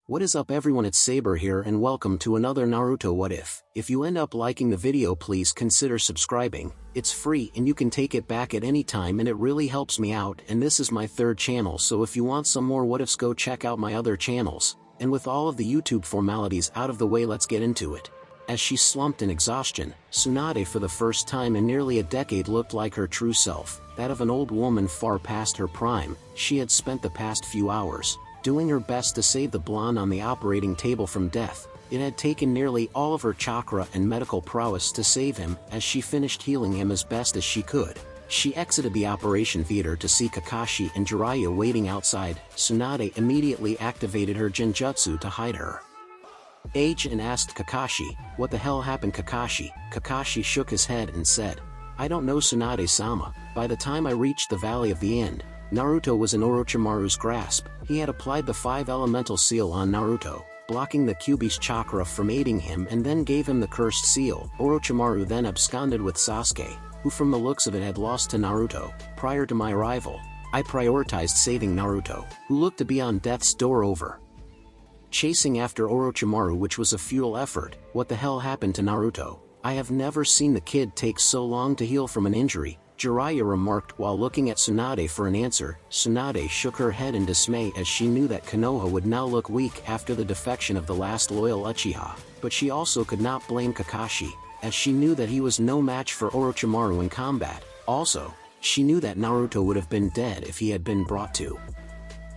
What is up everyone, it's Saber here and welcome to another Naruto What If. If you end up liking the video, please consider subscribing. It's free and you can take it back at any time and it really helps me out, and this is my third channel, so if you want some more what ifs, go check out my other channels. And with all of the YouTube formalities out of the way, let's get into it. As she slumped in exhaustion, Tsunade for the first time in nearly a decade looked like her true self, that of an old woman far past her prime. She had spent the past few hours doing her best to save the blonde on the operating table from death. It had taken nearly all of her chakra and medical prowess to save him. As she finished healing him as best as she could, she exited the operation theater to see Kakashi and Jiraiya waiting outside. Tsunade immediately activated her genjutsu to hide her age and asked Kakashi, "What the hell happened, Kakashi?" Kakashi shook his head and said, "I don't know, Tsunade-sama. By the time I reached the Valley of the End, Naruto was in Orochimaru's grasp. He had applied the 5 elemental seal on Naruto, blocking the Kyuubi's chakra from aiding him, and then gave him the cursed seal. Orochimaru then absconded with Sasuke, who from the looks of it had lost to Naruto. Prior to my arrival, I prioritized saving Naruto, who looked to be on death's door over chasing after Orochimaru, which was a futile effort. What the hell happened to Naruto? I have never seen the kid take so long to heal from an injury," Jiraiya remarked while looking at Tsunade for an answer. Tsunade shook her head in dismay as she knew that Konoha would now look weak after the defection of the last loyal Uchiha, but she also could not blame Kakashi, as she knew that he was no match for Orochimaru in combat. Also, she knew that Naruto would have been dead if he had been brought to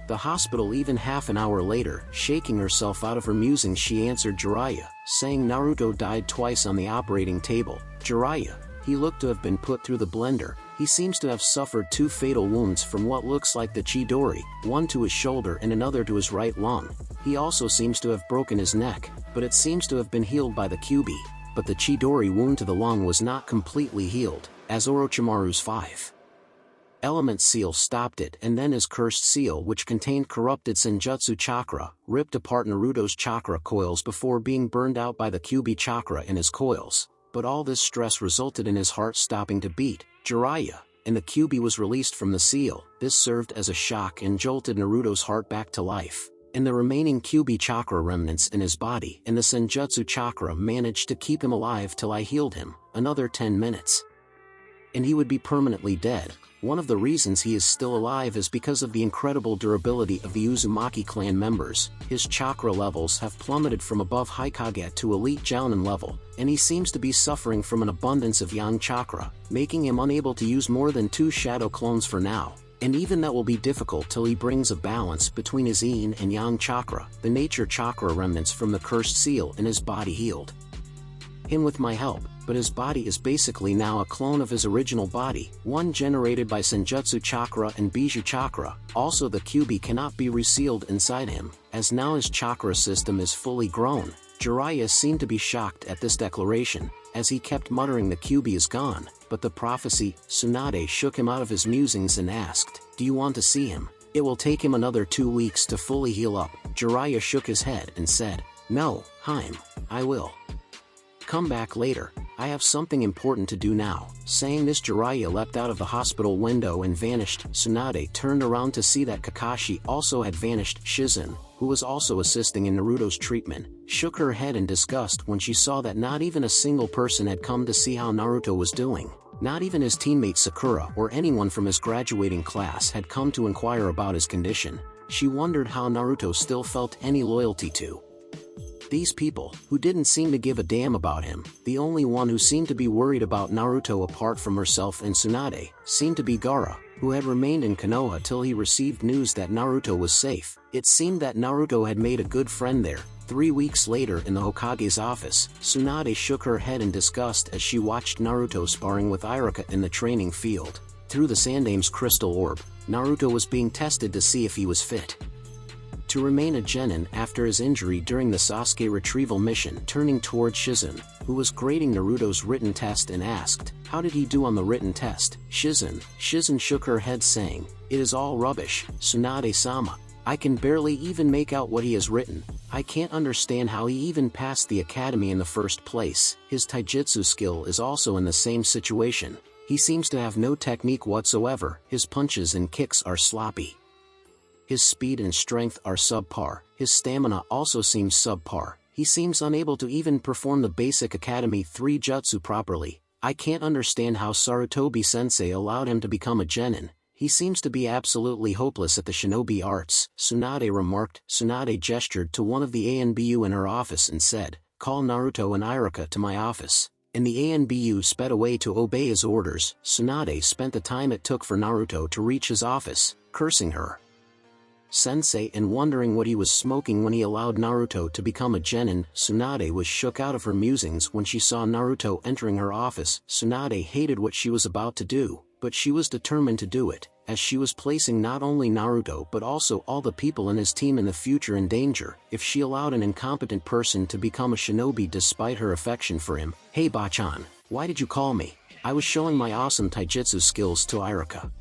the hospital even half an hour later. Shaking herself out of her musings, she answered Jiraiya, saying, "Naruto died twice on the operating table." "Jiraiya, he looked to have been put through the blender. He seems to have suffered 2 fatal wounds from what looks like the Chidori, one to his shoulder and another to his right lung. He also seems to have broken his neck, but it seems to have been healed by the Kyuubi. But the Chidori wound to the lung was not completely healed, as Orochimaru's 5 element seal stopped it, and then his cursed seal, which contained corrupted senjutsu chakra, ripped apart Naruto's chakra coils before being burned out by the Kyuubi chakra in his coils. But all this stress resulted in his heart stopping to beat. Jiraiya, and the Kyuubi was released from the seal. This served as a shock and jolted Naruto's heart back to life, and the remaining Kyuubi chakra remnants in his body and the senjutsu chakra managed to keep him alive till I healed him. Another 10 minutes, and he would be permanently dead. One of the reasons he is still alive is because of the incredible durability of the Uzumaki clan members. His chakra levels have plummeted from above Hokage to elite Jounin level, and he seems to be suffering from an abundance of Yang chakra, making him unable to use more than 2 shadow clones for now. And even that will be difficult till he brings a balance between his Yin and Yang chakra. The nature chakra remnants from the cursed seal in his body healed him with my help, but his body is basically now a clone of his original body, one generated by Senjutsu chakra and Bijou chakra. Also, the Kyuubi cannot be resealed inside him, as now his chakra system is fully grown." Jiraiya seemed to be shocked at this declaration, as he kept muttering, "The Kyuubi is gone, but the prophecy." Tsunade shook him out of his musings and asked, "Do you want to see him? It will take him another 2 weeks to fully heal up." Jiraiya shook his head and said, "No, Haim, I will come back later. I have something important to do now." Saying this, Jiraiya leapt out of the hospital window and vanished. Tsunade turned around to see that Kakashi also had vanished. Shizen, who was also assisting in Naruto's treatment, shook her head in disgust when she saw that not even a single person had come to see how Naruto was doing. Not even his teammate Sakura or anyone from his graduating class had come to inquire about his condition. She wondered how Naruto still felt any loyalty to these people, who didn't seem to give a damn about him. The only one who seemed to be worried about Naruto apart from herself and Tsunade seemed to be Gaara, who had remained in Konoha till he received news that Naruto was safe. It seemed that Naruto had made a good friend there. 3 weeks later, in the Hokage's office, Tsunade shook her head in disgust as she watched Naruto sparring with Iruka in the training field. Through the Sandame's crystal orb, Naruto was being tested to see if he was fit to remain a genin after his injury during the Sasuke retrieval mission. Turning toward Shizen, who was grading Naruto's written test, and asked, "How did he do on the written test?" Shizen shook her head, saying, "It is all rubbish, Tsunade-sama. I can barely even make out what he has written. I can't understand how he even passed the academy in the first place." His taijutsu skill is also in the same situation. He seems to have no technique whatsoever. His punches and kicks are sloppy, His speed and strength are subpar. His stamina also seems subpar. He seems unable to even perform the basic Academy 3 jutsu properly. I can't understand how Sarutobi-sensei allowed him to become a genin. He seems to be absolutely hopeless at the shinobi arts, Tsunade remarked. Tsunade gestured to one of the ANBU in her office and said, "Call Naruto and Iruka to my office." And the ANBU sped away to obey his orders. Tsunade spent the time it took for Naruto to reach his office, cursing her sensei and wondering what he was smoking when he allowed Naruto to become a genin. Tsunade was shook out of her musings when she saw Naruto entering her office. Tsunade hated what she was about to do, but she was determined to do it, as she was placing not only Naruto but also all the people in his team in the future in danger, if she allowed an incompetent person to become a shinobi despite her affection for him. "Hey Bachan, why did you call me? I was showing my awesome taijutsu skills to Iruka.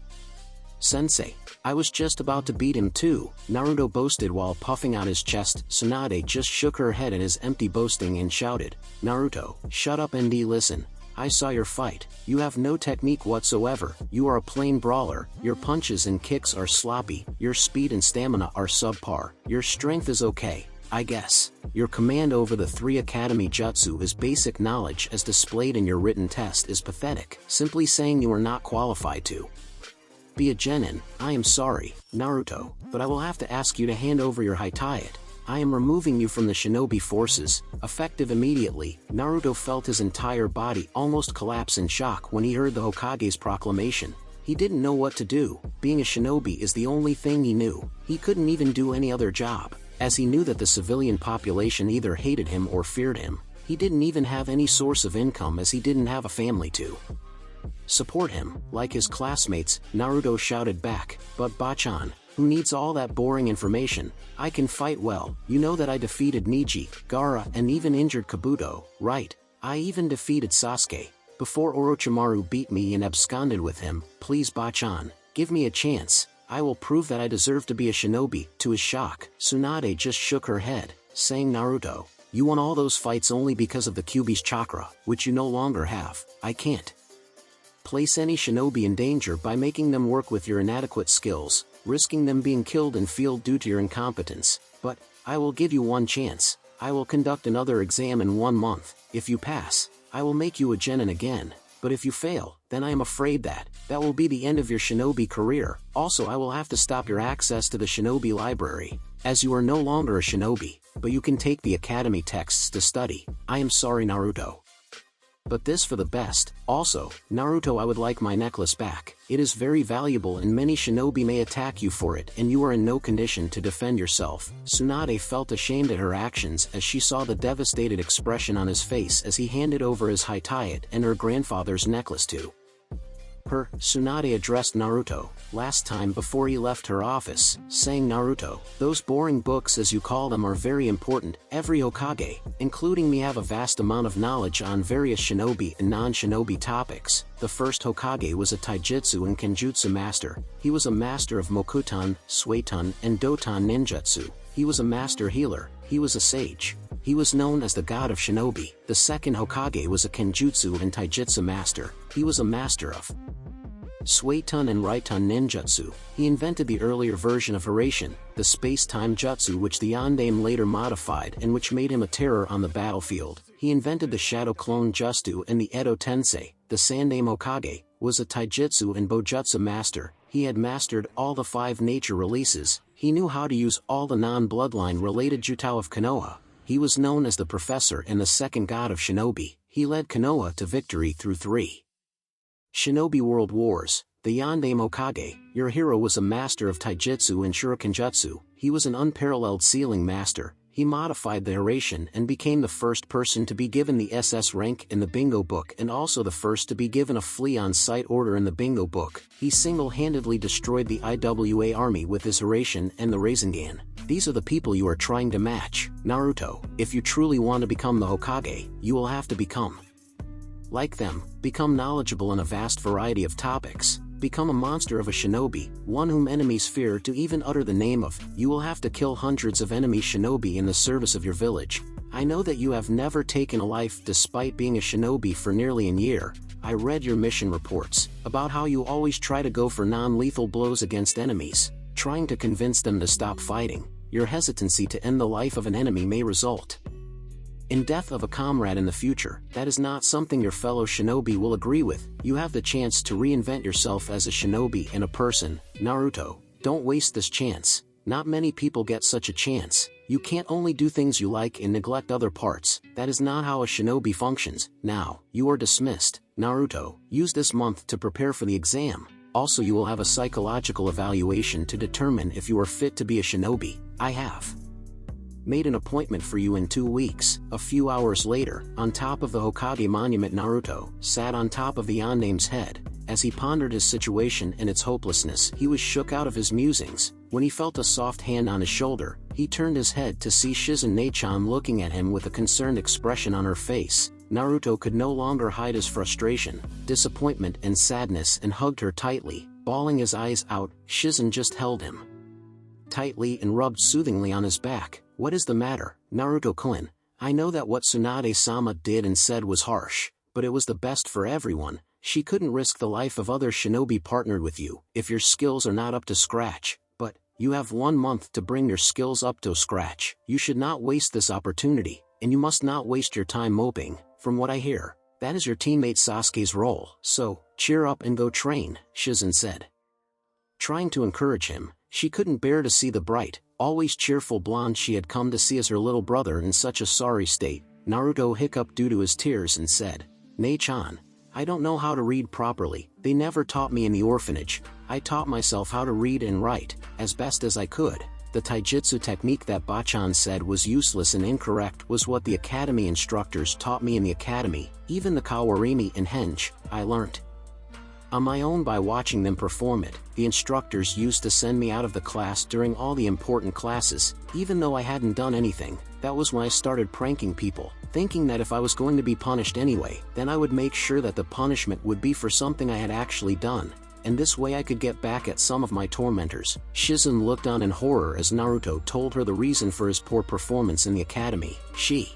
Sensei, I was just about to beat him too," Naruto boasted while puffing out his chest. Tsunade just shook her head at his empty boasting and shouted, "Naruto, shut up and listen. I saw your fight. You have no technique whatsoever. You are a plain brawler. Your punches and kicks are sloppy. Your speed and stamina are subpar. Your strength is okay, I guess. Your command over the 3 Academy jutsu is basic knowledge as displayed in your written test is pathetic. Simply saying you are not qualified to be a genin. I am sorry, Naruto, but I will have to ask you to hand over your Hitayat. I am removing you from the shinobi forces, effective immediately." Naruto felt his entire body almost collapse in shock when he heard the Hokage's proclamation. He didn't know what to do. Being a shinobi is the only thing he knew. He couldn't even do any other job, as he knew that the civilian population either hated him or feared him. He didn't even have any source of income as he didn't have a family to support him. Like his classmates, Naruto shouted back, "But Bachan, who needs all that boring information? I can fight well. You know that I defeated Neji, Gaara and even injured Kabuto, right? I even defeated Sasuke, before Orochimaru beat me and absconded with him. Please Bachan, give me a chance. I will prove that I deserve to be a shinobi." To his shock, Tsunade just shook her head, saying, "Naruto, you won all those fights only because of the Kyuubi's chakra, which you no longer have. I can't place any shinobi in danger by making them work with your inadequate skills, risking them being killed in field due to your incompetence. But I will give you one chance. I will conduct another exam in 1 month. If you pass, I will make you a genin again. But if you fail, then I am afraid that will be the end of your shinobi career. Also, I will have to stop your access to the shinobi library, as you are no longer a shinobi, but you can take the academy texts to study. I am sorry, Naruto. But this for the best. Also, Naruto, I would like my necklace back. It is very valuable and many shinobi may attack you for it and you are in no condition to defend yourself." Tsunade felt ashamed at her actions as she saw the devastated expression on his face as he handed over his Hitayat and her grandfather's necklace to her. Tsunade addressed Naruto, last time before he left her office, saying, "Naruto, those boring books as you call them are very important. Every Hokage, including me, have a vast amount of knowledge on various shinobi and non-shinobi topics. The first Hokage was a taijutsu and kenjutsu master. He was a master of Mokuton, Suiton, and Doton ninjutsu. He was a master healer. He was a sage. He was known as the god of shinobi. The second Hokage was a kenjutsu and taijutsu master. He was a master of Suiton and Raiton ninjutsu. He invented the earlier version of Hiraishin, the space-time jutsu which the Yondaime later modified and which made him a terror on the battlefield. He invented the Shadow Clone Jutsu and the Edo Tensei. The Sandaime Hokage was a taijutsu and bojutsu master. He had mastered all the 5 nature releases. He knew how to use all the non-bloodline related jutsu of Konoha. He was known as the Professor and the second god of shinobi. He led Konoha to victory through 3 Shinobi World Wars. The Yondaime Hokage, your hero, was a master of taijutsu and shurikenjutsu. He was an unparalleled sealing master. He modified the Hiraishin and became the first person to be given the SS rank in the Bingo Book and also the first to be given a flee on sight order in the Bingo Book. He single-handedly destroyed the IWA army with his Hiraishin and the Rasengan. These are the people you are trying to match. Naruto, if you truly want to become the Hokage, you will have to become like them, become knowledgeable in a vast variety of topics, become a monster of a shinobi, one whom enemies fear to even utter the name of. You will have to kill hundreds of enemy shinobi in the service of your village. I know that you have never taken a life despite being a shinobi for nearly a year. I read your mission reports, about how you always try to go for non-lethal blows against enemies. trying to convince them to stop fighting. Your hesitancy to end the life of an enemy may result in death of a comrade in the future. That is not something your fellow shinobi will agree with. You have the chance to reinvent yourself as a shinobi and a person. Naruto, don't waste this chance. Not many people get such a chance. You can't only do things you like and neglect other parts. That is not how a shinobi functions. Now, you are dismissed. Naruto, use this month to prepare for the exam. Also, you will have a psychological evaluation to determine if you are fit to be a shinobi. I have made an appointment for you in 2 weeks. A few hours later, on top of the Hokage monument, Naruto sat on top of the Yandame's head. As he pondered his situation and its hopelessness, he was shook out of his musings. When he felt a soft hand on his shoulder, he turned his head to see Shizen Nei-chan looking at him with a concerned expression on her face. Naruto could no longer hide his frustration, disappointment and sadness and hugged her tightly. Bawling his eyes out, Shizen just held him tightly and rubbed soothingly on his back. What is the matter, Naruto-kun? I know that what Tsunade-sama did and said was harsh, but it was the best for everyone. She couldn't risk the life of other shinobi partnered with you if your skills are not up to scratch. But you have 1 month to bring your skills up to scratch. You should not waste this opportunity, and you must not waste your time moping. From what I hear, that is your teammate Sasuke's role. So, cheer up and go train, Shizen said. Trying to encourage him, she couldn't bear to see the bright, always cheerful blonde she had come to see as her little brother in such a sorry state. Naruto hiccuped due to his tears and said, Nei-chan, I don't know how to read properly. They never taught me in the orphanage. I taught myself how to read and write, as best as I could. The taijutsu technique that Bachan said was useless and incorrect was what the academy instructors taught me in the academy. Even the kawarimi and henge, I learnt on my own by watching them perform it. The instructors used to send me out of the class during all the important classes, even though I hadn't done anything. That was when I started pranking people, thinking that if I was going to be punished anyway, then I would make sure that the punishment would be for something I had actually done, and this way I could get back at some of my tormentors. Shizen looked on in horror as Naruto told her the reason for his poor performance in the academy. She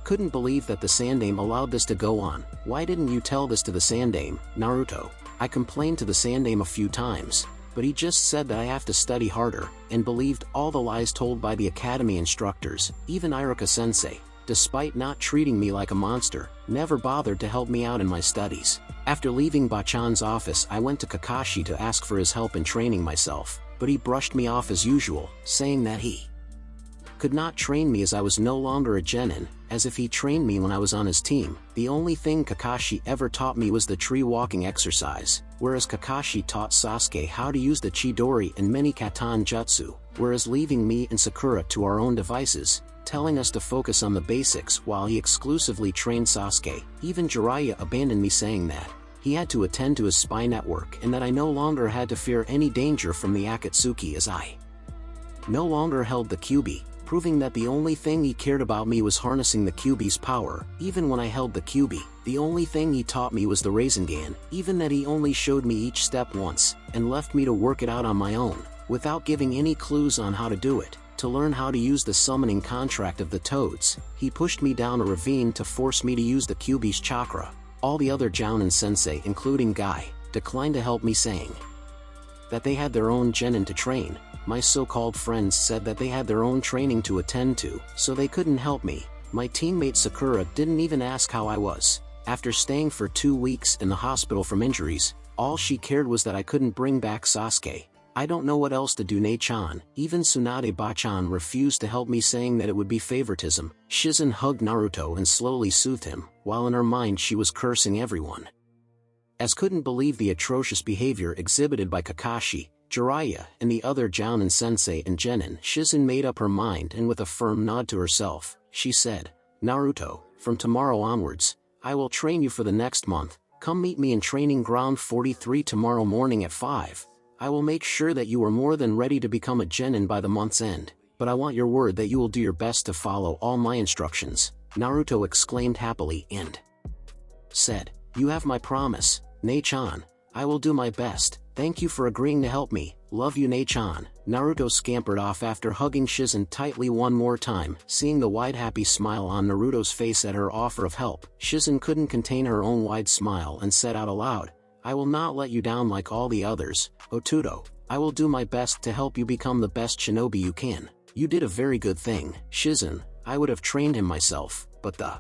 couldn't believe that the Sandaime allowed this to go on. Why didn't you tell this to the Sandaime, Naruto? I complained to the Sandaime a few times, but he just said that I have to study harder, and believed all the lies told by the academy instructors. Even Iruka-sensei, despite not treating me like a monster, never bothered to help me out in my studies. After leaving Bachan's office, I went to Kakashi to ask for his help in training myself, but he brushed me off as usual, saying that he could not train me as I was no longer a genin, as if he trained me when I was on his team. The only thing Kakashi ever taught me was the tree walking exercise, whereas Kakashi taught Sasuke how to use the Chidori and many katan jutsu, whereas leaving me and Sakura to our own devices, telling us to focus on the basics while he exclusively trained Sasuke. Even Jiraiya abandoned me, saying that he had to attend to his spy network and that I no longer had to fear any danger from the Akatsuki, as I no longer held the Kyuubi, proving that the only thing he cared about me was harnessing the Kyuubi's power. Even when I held the Kyuubi, the only thing he taught me was the Rasengan, even that he only showed me each step once, and left me to work it out on my own, without giving any clues on how to do it. To learn how to use the summoning contract of the Toads, he pushed me down a ravine to force me to use the Kyuubi's chakra. All the other Jounin sensei, including Guy, declined to help me, saying that they had their own genin to train. My so-called friends said that they had their own training to attend to, so they couldn't help me. My teammate Sakura didn't even ask how I was. After staying for 2 weeks in the hospital from injuries, all she cared was that I couldn't bring back Sasuke. I don't know what else to do, Nei-chan. Even Tsunade Bachan refused to help me, saying that it would be favoritism. Shizen hugged Naruto and slowly soothed him, while in her mind she was cursing everyone, as couldn't believe the atrocious behavior exhibited by Kakashi, Jiraiya, and the other Jounin sensei and genin. Shizen made up her mind, and with a firm nod to herself, she said, Naruto, from tomorrow onwards, I will train you for the next month. Come meet me in training ground 43 tomorrow morning at 5. I will make sure that you are more than ready to become a genin by the month's end, but I want your word that you will do your best to follow all my instructions. Naruto exclaimed happily and said, You have my promise, Nei-chan. I will do my best. Thank you for agreeing to help me. Love you, Nei-chan. Naruto scampered off after hugging Shizen tightly one more time. Seeing the wide happy smile on Naruto's face at her offer of help, Shizen couldn't contain her own wide smile and said out aloud, I will not let you down like all the others. Otudo, I will do my best to help you become the best shinobi you can. You did a very good thing, Shizen. I would have trained him myself, but the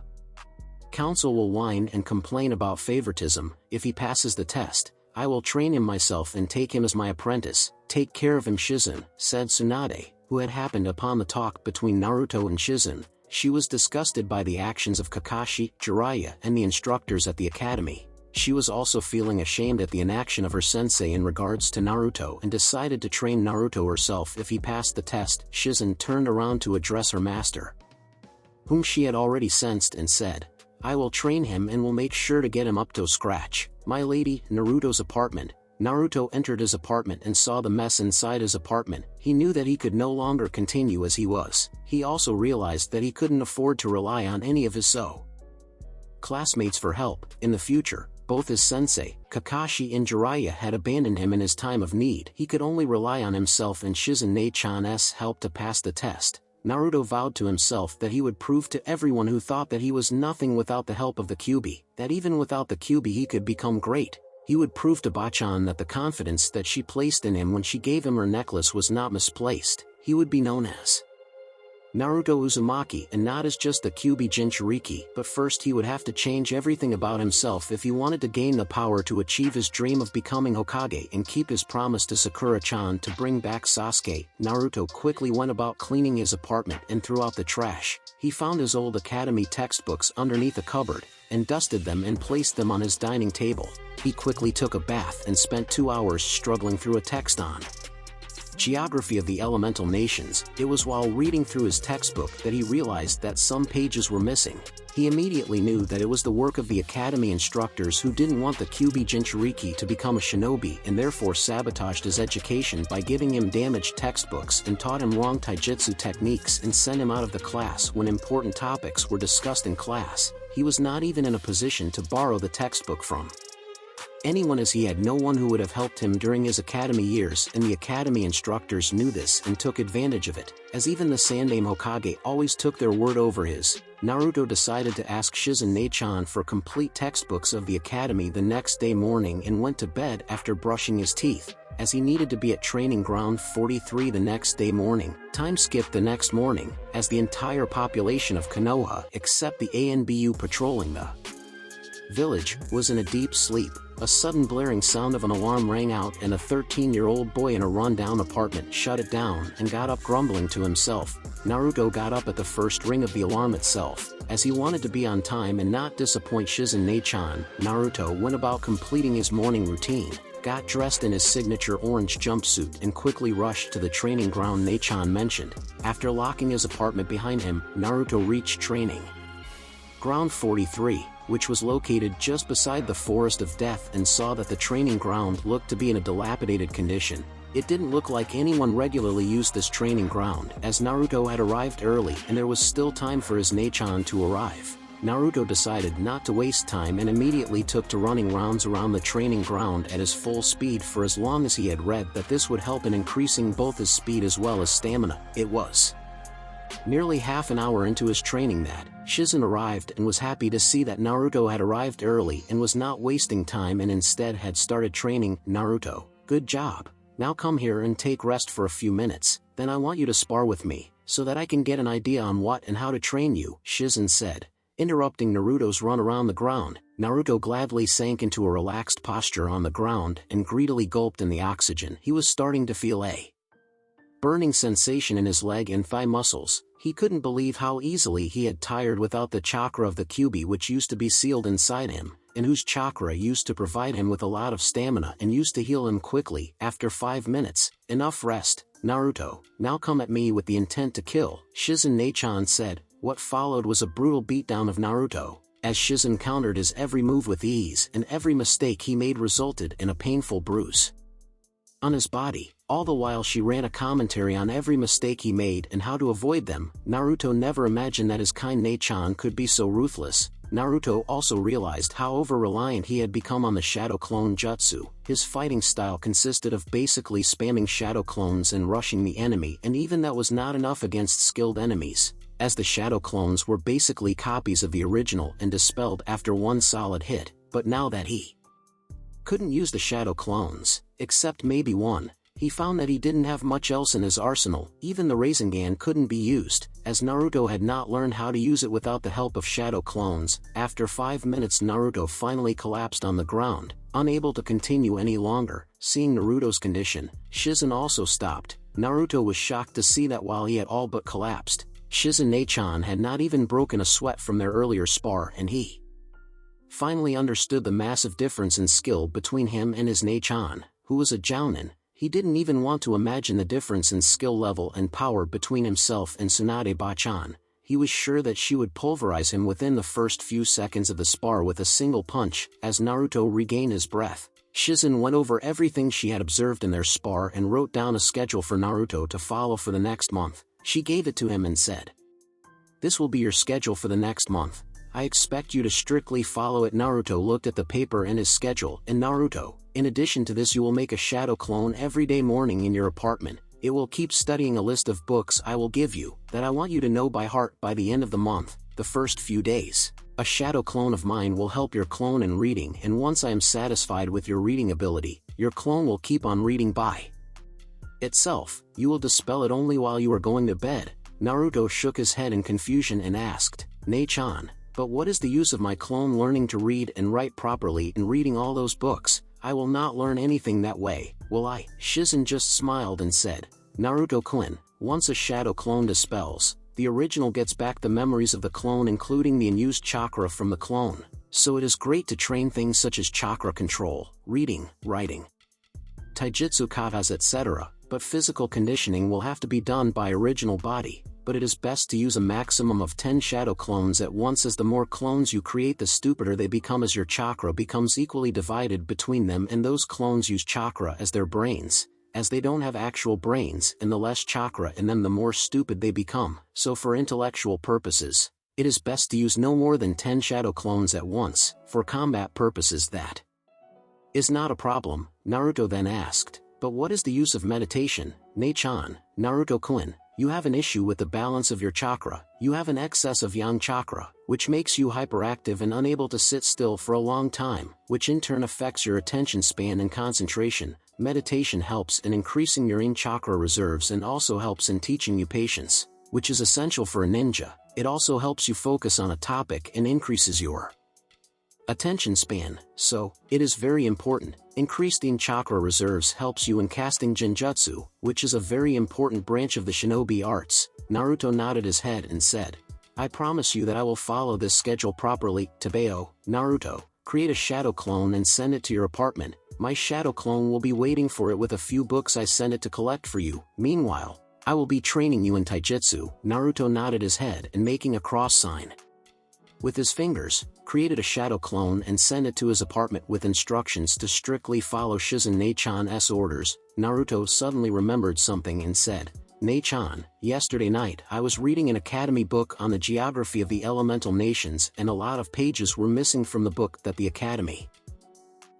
council will whine and complain about favoritism. If he passes the test, I will train him myself and take him as my apprentice. Take care of him, Shizen, said Tsunade, who had happened upon the talk between Naruto and Shizen. She was disgusted by the actions of Kakashi, Jiraiya, and the instructors at the academy. She was also feeling ashamed at the inaction of her sensei in regards to Naruto and decided to train Naruto herself if he passed the test. Shizen turned around to address her master, whom she had already sensed, and said, I will train him and will make sure to get him up to scratch. My lady, Naruto's apartment. Naruto entered his apartment and saw the mess inside his apartment. He knew that he could no longer continue as he was. He also realized that he couldn't afford to rely on any of his classmates for help. In the future, both his sensei, Kakashi, and Jiraiya had abandoned him in his time of need. He could only rely on himself and Shizen-chan's help to pass the test. Naruto vowed to himself that he would prove to everyone who thought that he was nothing without the help of the Kyuubi, that even without the Kyuubi he could become great. He would prove to Bachan that the confidence that she placed in him when she gave him her necklace was not misplaced. He would be known as Naruto Uzumaki and not as just the Kyuubi Jinchuriki. But first he would have to change everything about himself if he wanted to gain the power to achieve his dream of becoming Hokage and keep his promise to Sakura-chan to bring back Sasuke. Naruto quickly went about cleaning his apartment and threw out the trash. He found his old academy textbooks underneath a cupboard, and dusted them and placed them on his dining table. He quickly took a bath and spent 2 hours struggling through a text on geography of the elemental nations. It was while reading through his textbook that he realized that some pages were missing. He immediately knew that it was the work of the academy instructors who didn't want the Kyuubi Jinchuriki to become a shinobi and therefore sabotaged his education by giving him damaged textbooks and taught him wrong taijutsu techniques and sent him out of the class when important topics were discussed in class. He was not even in a position to borrow the textbook from anyone, as he had no one who would have helped him during his academy years, and the academy instructors knew this and took advantage of it, as even the Sandaime Hokage always took their word over his. Naruto decided to ask Shizen-chan for complete textbooks of the academy the next day morning and went to bed after brushing his teeth, as he needed to be at training ground 43 the next day morning. Time skipped the next morning, as the entire population of Konoha, except the ANBU patrolling the village, was in a deep sleep. A sudden blaring sound of an alarm rang out and a 13-year-old boy in a run-down apartment shut it down and got up grumbling to himself. Naruto got up at the first ring of the alarm itself, as he wanted to be on time and not disappoint Shizen-chan. Naruto went about completing his morning routine, got dressed in his signature orange jumpsuit and quickly rushed to the training ground Nachan mentioned. After locking his apartment behind him, Naruto reached training ground 43, which was located just beside the Forest of Death, and saw that the training ground looked to be in a dilapidated condition. It didn't look like anyone regularly used this training ground, as Naruto had arrived early and there was still time for his Nachan to arrive. Naruto decided not to waste time and immediately took to running rounds around the training ground at his full speed for as long as he had read that this would help in increasing both his speed as well as stamina. It was nearly half an hour into his training that Shizen arrived and was happy to see that Naruto had arrived early and was not wasting time and instead had started training. Naruto, good job. Now come here and take rest for a few minutes, then I want you to spar with me, so that I can get an idea on what and how to train you, Shizen said. Interrupting Naruto's run around the ground, Naruto gladly sank into a relaxed posture on the ground and greedily gulped in the oxygen. He was starting to feel a burning sensation in his leg and thigh muscles. He couldn't believe how easily he had tired without the chakra of the Kyuubi, which used to be sealed inside him, and whose chakra used to provide him with a lot of stamina and used to heal him quickly. After 5 minutes, enough rest, Naruto. Now come at me with the intent to kill, Shizen-chan said. What followed was a brutal beatdown of Naruto, as Shizen countered his every move with ease, and every mistake he made resulted in a painful bruise on his body. All the while she ran a commentary on every mistake he made and how to avoid them. Naruto never imagined that his kind Nachan could be so ruthless. Naruto also realized how over-reliant he had become on the shadow clone jutsu. His fighting style consisted of basically spamming shadow clones and rushing the enemy, and even that was not enough against skilled enemies, as the shadow clones were basically copies of the original and dispelled after one solid hit. But now that he couldn't use the shadow clones, except maybe one, he found that he didn't have much else in his arsenal. Even the Rasengan couldn't be used, as Naruto had not learned how to use it without the help of shadow clones. After 5 minutes, Naruto finally collapsed on the ground, unable to continue any longer. Seeing Naruto's condition, Shizen also stopped. Naruto was shocked to see that while he had all but collapsed, Shizen Ne-chan had not even broken a sweat from their earlier spar, and he finally understood the massive difference in skill between him and his Ne-chan, who was a Jounin. He didn't even want to imagine the difference in skill level and power between himself and Tsunade Bachan. He was sure that she would pulverize him within the first few seconds of the spar with a single punch. As Naruto regained his breath, Shizen went over everything she had observed in their spar and wrote down a schedule for Naruto to follow for the next month. She gave it to him and said, "This will be your schedule for the next month. I expect you to strictly follow it." Naruto looked at the paper and his schedule. "And Naruto, in addition to this, you will make a shadow clone every day morning in your apartment. It will keep studying a list of books I will give you, that I want you to know by heart by the end of the month. The first few days, a shadow clone of mine will help your clone in reading, and once I am satisfied with your reading ability, your clone will keep on reading by itself. You will dispel it only while you are going to bed." Naruto shook his head in confusion and asked, "Ne-chan, but what is the use of my clone learning to read and write properly and reading all those books? I will not learn anything that way, will I?" Shizen just smiled and said, "Naruto-kun, once a shadow clone dispels, the original gets back the memories of the clone, including the unused chakra from the clone. So it is great to train things such as chakra control, reading, writing, taijutsu katas, etc., but physical conditioning will have to be done by original body. But it is best to use a maximum of 10 shadow clones at once, as the more clones you create, the stupider they become, as your chakra becomes equally divided between them, and those clones use chakra as their brains, as they don't have actual brains, and the less chakra in them the more stupid they become. So for intellectual purposes, it is best to use no more than 10 shadow clones at once. For combat purposes, that is not a problem." Naruto then asked, "But what is the use of meditation, Ne-chan?" "Naruto-kun, you have an issue with the balance of your chakra. You have an excess of yang chakra, which makes you hyperactive and unable to sit still for a long time, which in turn affects your attention span and concentration. Meditation helps in increasing your yin chakra reserves and also helps in teaching you patience, which is essential for a ninja. It also helps you focus on a topic and increases your attention span, so it is very important. Increased yin chakra reserves helps you in casting genjutsu, which is a very important branch of the shinobi arts." Naruto nodded his head and said, "I promise you that I will follow this schedule properly." Tabeo, Naruto, create a shadow clone and send it to your apartment. My shadow clone will be waiting for it with a few books I send it to collect for you. Meanwhile, I will be training you in taijutsu." Naruto nodded his head and, making a cross sign with his fingers, created a shadow clone and sent it to his apartment with instructions to strictly follow Shizen Ne-chan's orders. Naruto suddenly remembered something and said, "Ne-chan, yesterday night I was reading an academy book on the geography of the elemental nations, and a lot of pages were missing from the book that the academy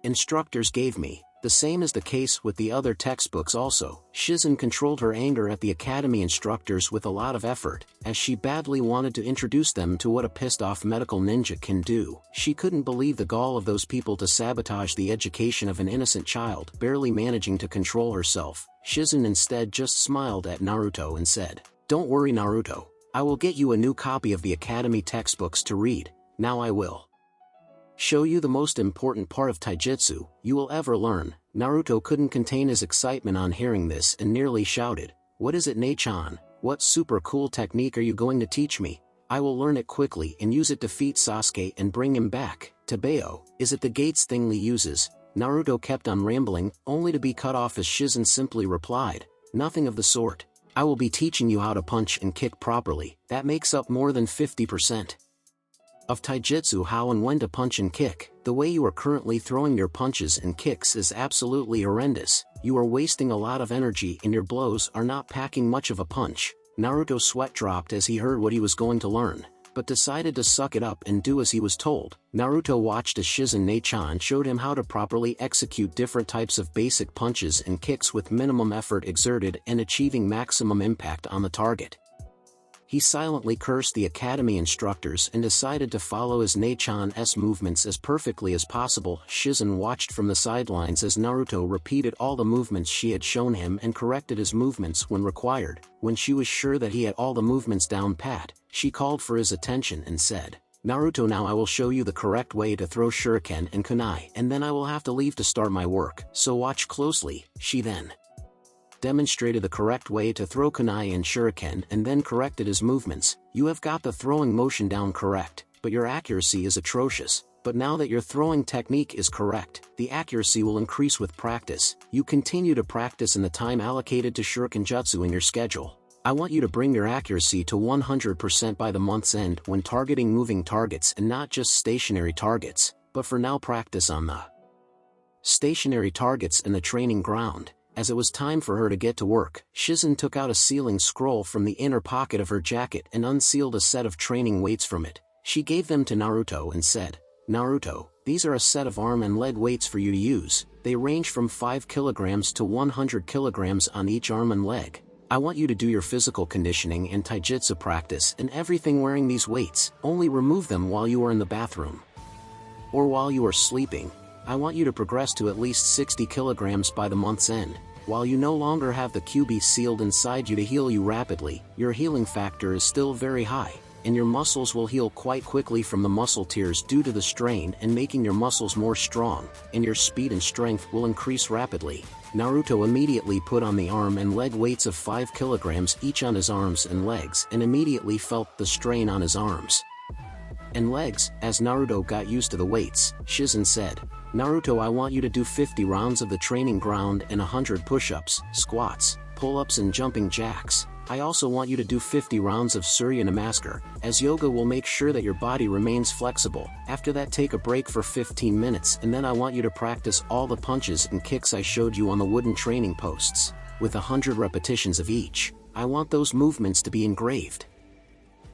instructors gave me. The same is the case with the other textbooks also." Shizen controlled her anger at the academy instructors with a lot of effort, as she badly wanted to introduce them to what a pissed-off medical ninja can do. She couldn't believe the gall of those people to sabotage the education of an innocent child. Barely managing to control herself, Shizen instead just smiled at Naruto and said, "Don't worry, Naruto. I will get you a new copy of the academy textbooks to read. Now I will show you the most important part of taijutsu you will ever learn." Naruto couldn't contain his excitement on hearing this and nearly shouted, "What is it, Ne-chan? What super cool technique are you going to teach me? I will learn it quickly and use it to defeat Sasuke and bring him back." "Tabeo, is it the gates thing Lee uses?" Naruto kept on rambling, only to be cut off as Shizen simply replied, "Nothing of the sort. I will be teaching you how to punch and kick properly. That makes up more than 50% of taijutsu, how and when to punch and kick. The way you are currently throwing your punches and kicks is absolutely horrendous. You are wasting a lot of energy and your blows are not packing much of a punch." Naruto's sweat dropped as he heard what he was going to learn, but decided to suck it up and do as he was told. Naruto watched as Shizen Ne-chan showed him how to properly execute different types of basic punches and kicks with minimum effort exerted and achieving maximum impact on the target. He silently cursed the academy instructors and decided to follow his Nei-chan's movements as perfectly as possible. Shizen watched from the sidelines as Naruto repeated all the movements she had shown him and corrected his movements when required. When she was sure that he had all the movements down pat, she called for his attention and said, "Naruto, now I will show you the correct way to throw shuriken and kunai, and then I will have to leave to start my work, so watch closely." She then demonstrated the correct way to throw kunai and shuriken and then corrected his movements. "You have got the throwing motion down correct, but your accuracy is atrocious. But now that your throwing technique is correct, the accuracy will increase with practice. You continue to practice in the time allocated to shuriken jutsu in your schedule. I want you to bring your accuracy to 100% by the month's end when targeting moving targets and not just stationary targets, but for now practice on the stationary targets in the training ground." As it was time for her to get to work, Shizen took out a sealing scroll from the inner pocket of her jacket and unsealed a set of training weights from it. She gave them to Naruto and said, "Naruto, these are a set of arm and leg weights for you to use. They range from 5 kilograms to 100 kilograms on each arm and leg. I want you to do your physical conditioning and taijutsu practice and everything wearing these weights. Only remove them while you are in the bathroom or while you are sleeping. I want you to progress to at least 60 kilograms by the month's end. While you no longer have the QB sealed inside you to heal you rapidly, your healing factor is still very high, and your muscles will heal quite quickly from the muscle tears due to the strain and making your muscles more strong, and your speed and strength will increase rapidly." Naruto immediately put on the arm and leg weights of 5 kilograms each on his arms and legs and immediately felt the strain on his arms and legs. As Naruto got used to the weights, Shizen said, "Naruto, I want you to do 50 rounds of the training ground and 100 push-ups, squats, pull-ups and jumping jacks. I also want you to do 50 rounds of Surya Namaskar, as yoga will make sure that your body remains flexible. After that, take a break for 15 minutes and then I want you to practice all the punches and kicks I showed you on the wooden training posts, with 100 repetitions of each. I want those movements to be engraved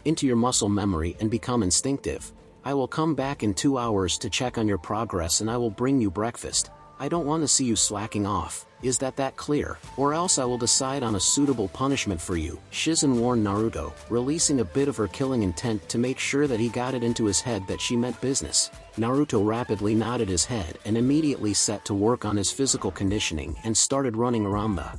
into your muscle memory and become instinctive. I will come back in 2 hours to check on your progress and I will bring you breakfast. I don't want to see you slacking off. Is that clear? Or else I will decide on a suitable punishment for you." Shizen warned Naruto, releasing a bit of her killing intent to make sure that he got it into his head that she meant business. Naruto rapidly nodded his head and immediately set to work on his physical conditioning and started running around the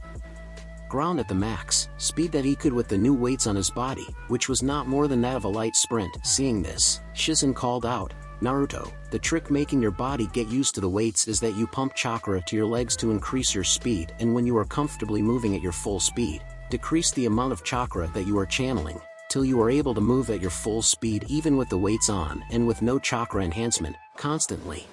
ground at the max speed that he could with the new weights on his body, which was not more than that of a light sprint. Seeing this, Shizen called out, "Naruto, the trick making your body get used to the weights is that you pump chakra to your legs to increase your speed, and when you are comfortably moving at your full speed, decrease the amount of chakra that you are channeling, till you are able to move at your full speed even with the weights on and with no chakra enhancement. Constantly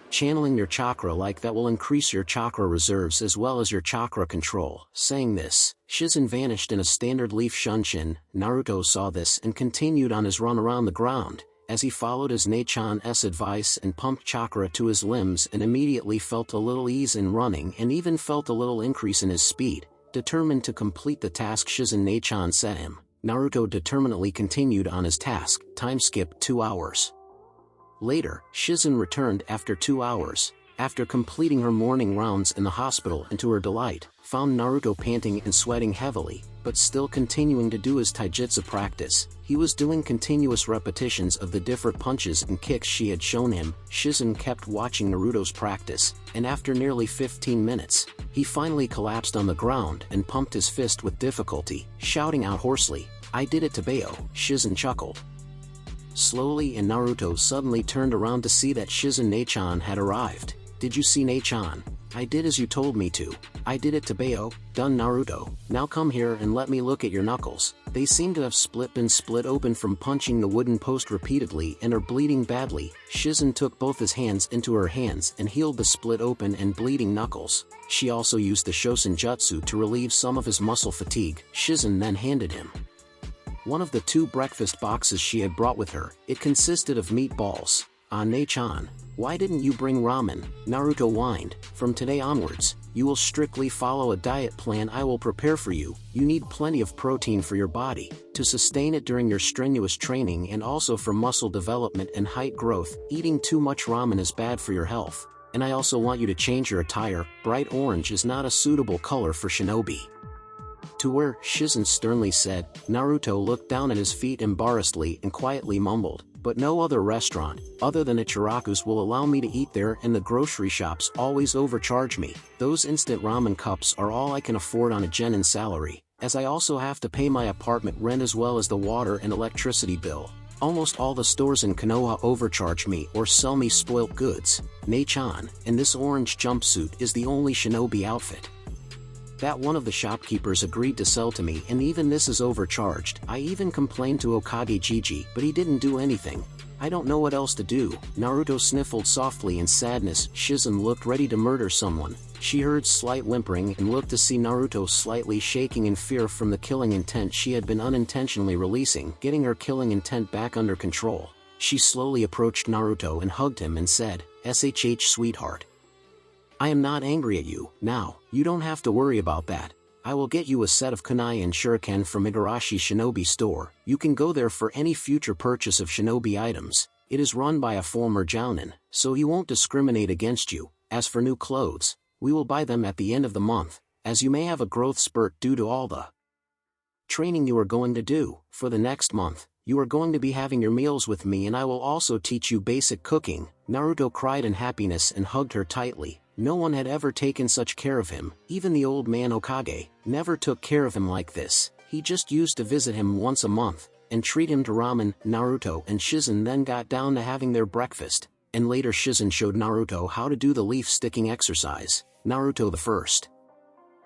channeling your chakra like that will increase your chakra reserves as well as your chakra control." Saying this, Shizen vanished in a standard leaf shunshin. Naruto saw this and continued on his run around the ground, as he followed his Nei-chan's advice and pumped chakra to his limbs and immediately felt a little ease in running and even felt a little increase in his speed. Determined to complete the task Shizen Nei-chan set him, Naruto determinedly continued on his task. Time skip 2 hours. Later, Shizen returned after 2 hours. After completing her morning rounds in the hospital and to her delight, found Naruto panting and sweating heavily, but still continuing to do his taijutsu practice. He was doing continuous repetitions of the different punches and kicks she had shown him. Shizen kept watching Naruto's practice, and after nearly 15 minutes, he finally collapsed on the ground and pumped his fist with difficulty, shouting out hoarsely, "I did it to Bayo." Shizen chuckled slowly and Naruto suddenly turned around to see that Shizen Nei-chan had arrived. "Did you see, Nei-chan? I did as you told me to. I did it to Bayo." "Done, Naruto. Now come here and let me look at your knuckles. They seem to have been split open from punching the wooden post repeatedly and are bleeding badly." Shizen took both his hands into her hands and healed the split open and bleeding knuckles. She also used the Shosen Jutsu to relieve some of his muscle fatigue. Shizen then handed him one of the 2 breakfast boxes she had brought with her. It consisted of meatballs. "Ah, Nei-chan, why didn't you bring ramen?" Naruto whined. "From today onwards, you will strictly follow a diet plan I will prepare for you. You need plenty of protein for your body, to sustain it during your strenuous training and also for muscle development and height growth. Eating too much ramen is bad for your health. And I also want you to change your attire. Bright orange is not a suitable color for shinobi. To where, Shizen sternly said. Naruto looked down at his feet embarrassedly and quietly mumbled, but no other restaurant, other than Ichiraku's, will allow me to eat there, and the grocery shops always overcharge me. Those instant ramen cups are all I can afford on a genin salary, as I also have to pay my apartment rent as well as the water and electricity bill. Almost all the stores in Konoha overcharge me or sell me spoilt goods. Ne-chan, and this orange jumpsuit is the only shinobi outfit that one of the shopkeepers agreed to sell to me, and even this is overcharged. I even complained to Okage Jiji, but he didn't do anything. I don't know what else to do. Naruto sniffled softly in sadness. Shizen looked ready to murder someone. She heard slight whimpering and looked to see Naruto slightly shaking in fear from the killing intent she had been unintentionally releasing, getting her killing intent back under control. She slowly approached Naruto and hugged him and said, "SHH sweetheart. I am not angry at you. Now, you don't have to worry about that. I will get you a set of kunai and shuriken from Igarashi Shinobi store. You can go there for any future purchase of shinobi items. It is run by a former jounin, so he won't discriminate against you. As for new clothes, we will buy them at the end of the month, as you may have a growth spurt due to all the training you are going to do. For the next month, you are going to be having your meals with me, and I will also teach you basic cooking." Naruto cried in happiness and hugged her tightly. No one had ever taken such care of him. Even the old man Okage never took care of him like this. He just used to visit him once a month and treat him to ramen. Naruto and Shizen then got down to having their breakfast, and later Shizen showed Naruto how to do the leaf sticking exercise. Naruto, the first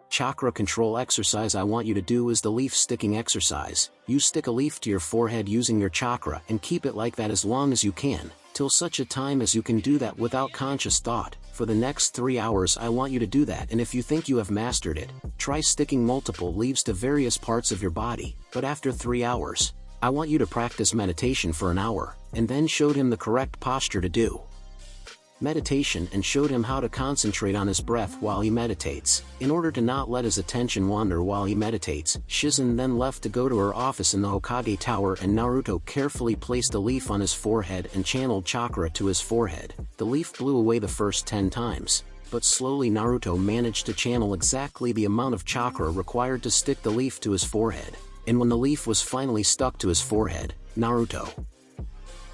chakra control exercise I want you to do is the leaf sticking exercise. You stick a leaf to your forehead using your chakra and keep it like that as long as you can, till such a time as you can do that without conscious thought. For the next 3 hours I want you to do that, and if you think you have mastered it, try sticking multiple leaves to various parts of your body. But after 3 hours, I want you to practice meditation for an hour, and then showed him the correct posture to do meditation and showed him how to concentrate on his breath while he meditates. In order to not let his attention wander while he meditates, Shizen then left to go to her office in the Hokage Tower, and Naruto carefully placed a leaf on his forehead and channeled chakra to his forehead. The leaf blew away the first 10 times, but slowly Naruto managed to channel exactly the amount of chakra required to stick the leaf to his forehead. And when the leaf was finally stuck to his forehead, Naruto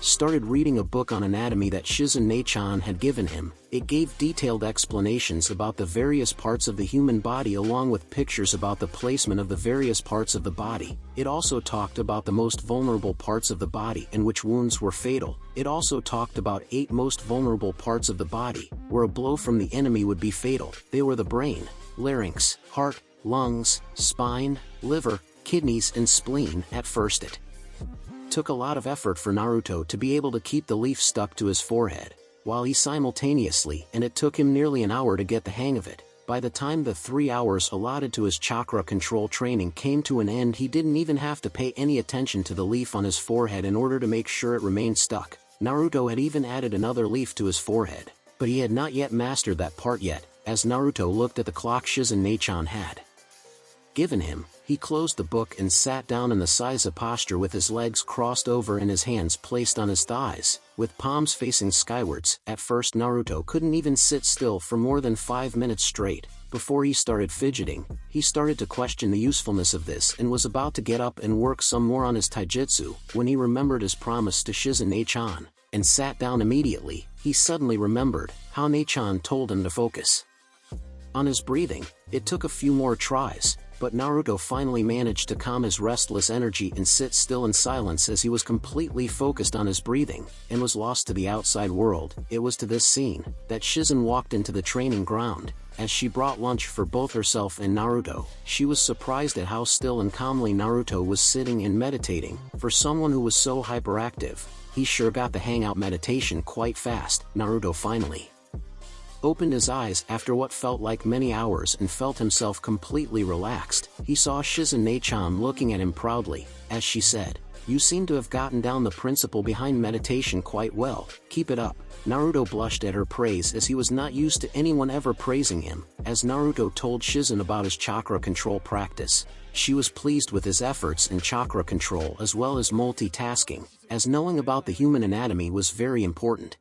started reading a book on anatomy that Shizen Ne-chan had given him. It gave detailed explanations about the various parts of the human body along with pictures about the placement of the various parts of the body. It also talked about the most vulnerable parts of the body and which wounds were fatal. It also talked about 8 most vulnerable parts of the body, where a blow from the enemy would be fatal. They were the brain, larynx, heart, lungs, spine, liver, kidneys and spleen. At first it took a lot of effort for Naruto to be able to keep the leaf stuck to his forehead, while he simultaneously, and it took him nearly an hour to get the hang of it. By the time the 3 hours allotted to his chakra control training came to an end, he didn't even have to pay any attention to the leaf on his forehead in order to make sure it remained stuck. Naruto had even added another leaf to his forehead, but he had not yet mastered that part yet. As Naruto looked at the clock Shizen Ne-chan had given him, he closed the book and sat down in the Seiza posture with his legs crossed over and his hands placed on his thighs, with palms facing skywards. At first Naruto couldn't even sit still for more than 5 minutes straight. Before he started fidgeting, he started to question the usefulness of this and was about to get up and work some more on his taijutsu, when he remembered his promise to Shizen Ne-chan, and sat down immediately. He suddenly remembered how Ne-chan told him to focus on his breathing. It took a few more tries, but Naruto finally managed to calm his restless energy and sit still in silence as he was completely focused on his breathing, and was lost to the outside world. It was to this scene that Shizen walked into the training ground. As she brought lunch for both herself and Naruto, she was surprised at how still and calmly Naruto was sitting and meditating. For someone who was so hyperactive, he sure got the hang out meditation quite fast. Naruto finally opened his eyes after what felt like many hours and felt himself completely relaxed. He saw Shizen Ne-chan looking at him proudly, as she said, "You seem to have gotten down the principle behind meditation quite well. Keep it up." Naruto blushed at her praise as he was not used to anyone ever praising him. As Naruto told Shizen about his chakra control practice, she was pleased with his efforts in chakra control as well as multitasking, as knowing about the human anatomy was very important.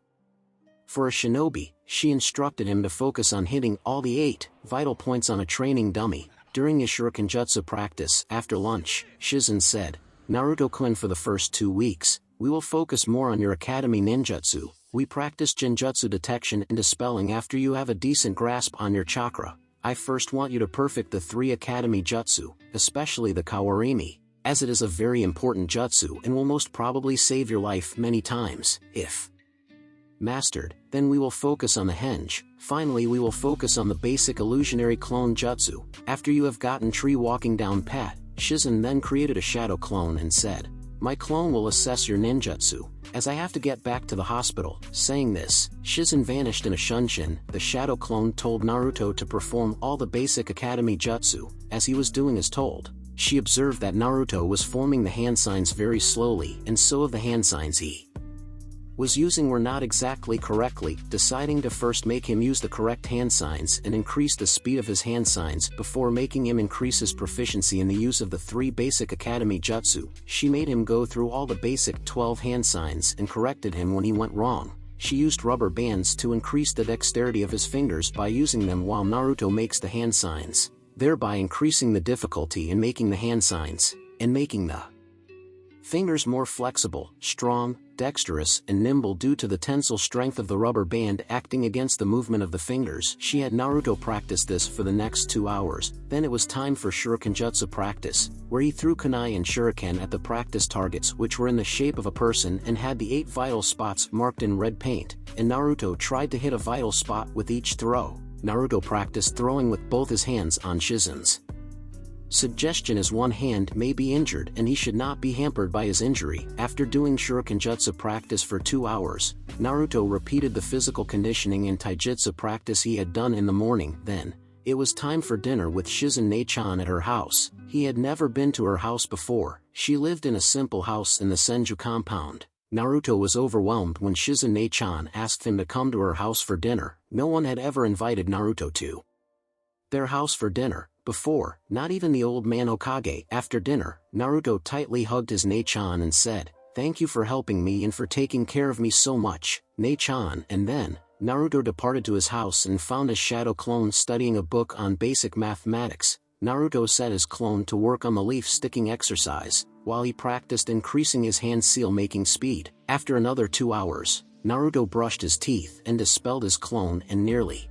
For a shinobi, she instructed him to focus on hitting all the 8 vital points on a training dummy. During his Shurikenjutsu practice after lunch, Shizen said, "Naruto-kun, for the first 2 weeks, we will focus more on your academy ninjutsu. We practice genjutsu detection and dispelling after you have a decent grasp on your chakra. I first want you to perfect the 3 academy jutsu, especially the kawarimi, as it is a very important jutsu and will most probably save your life many times. If mastered, then we will focus on the henge. Finally, we will focus on the basic illusionary clone jutsu. After you have gotten tree walking down pat." Shizen then created a shadow clone and said, "My clone will assess your ninjutsu, as I have to get back to the hospital." Saying this, Shizen vanished in a shunshin. The shadow clone told Naruto to perform all the basic academy jutsu, as he was doing as told. She observed that Naruto was forming the hand signs very slowly, and so of the hand signs he was using were not exactly correctly, deciding to first make him use the correct hand signs and increase the speed of his hand signs before making him increase his proficiency in the use of the 3 basic academy jutsu. She made him go through all the basic 12 hand signs and corrected him when he went wrong. She used rubber bands to increase the dexterity of his fingers by using them while Naruto makes the hand signs, thereby increasing the difficulty in making the hand signs, and making the fingers more flexible, strong, dexterous, and nimble due to the tensile strength of the rubber band acting against the movement of the fingers. She had Naruto practice this for the next 2 hours. Then it was time for Shurikenjutsu practice, where he threw kunai and shuriken at the practice targets, which were in the shape of a person and had the 8 vital spots marked in red paint, and Naruto tried to hit a vital spot with each throw. Naruto practiced throwing with both his hands on Shizen's suggestion, as one hand may be injured and he should not be hampered by his injury. After doing Shurikenjutsu practice for 2 hours, Naruto repeated the physical conditioning and taijutsu practice he had done in the morning. Then, it was time for dinner with Shizen Nei-chan at her house. He had never been to her house before. She lived in a simple house in the Senju compound. Naruto was overwhelmed when Shizen Nei-chan asked him to come to her house for dinner. No one had ever invited Naruto to their house for dinner before, not even the old man Hokage. After dinner, Naruto tightly hugged his Nei-chan and said, "Thank you for helping me and for taking care of me so much, Nei-chan." And then, Naruto departed to his house and found his shadow clone studying a book on basic mathematics. Naruto set his clone to work on the leaf sticking exercise, while he practiced increasing his hand seal making speed. After another 2 hours, Naruto brushed his teeth and dispelled his clone and nearly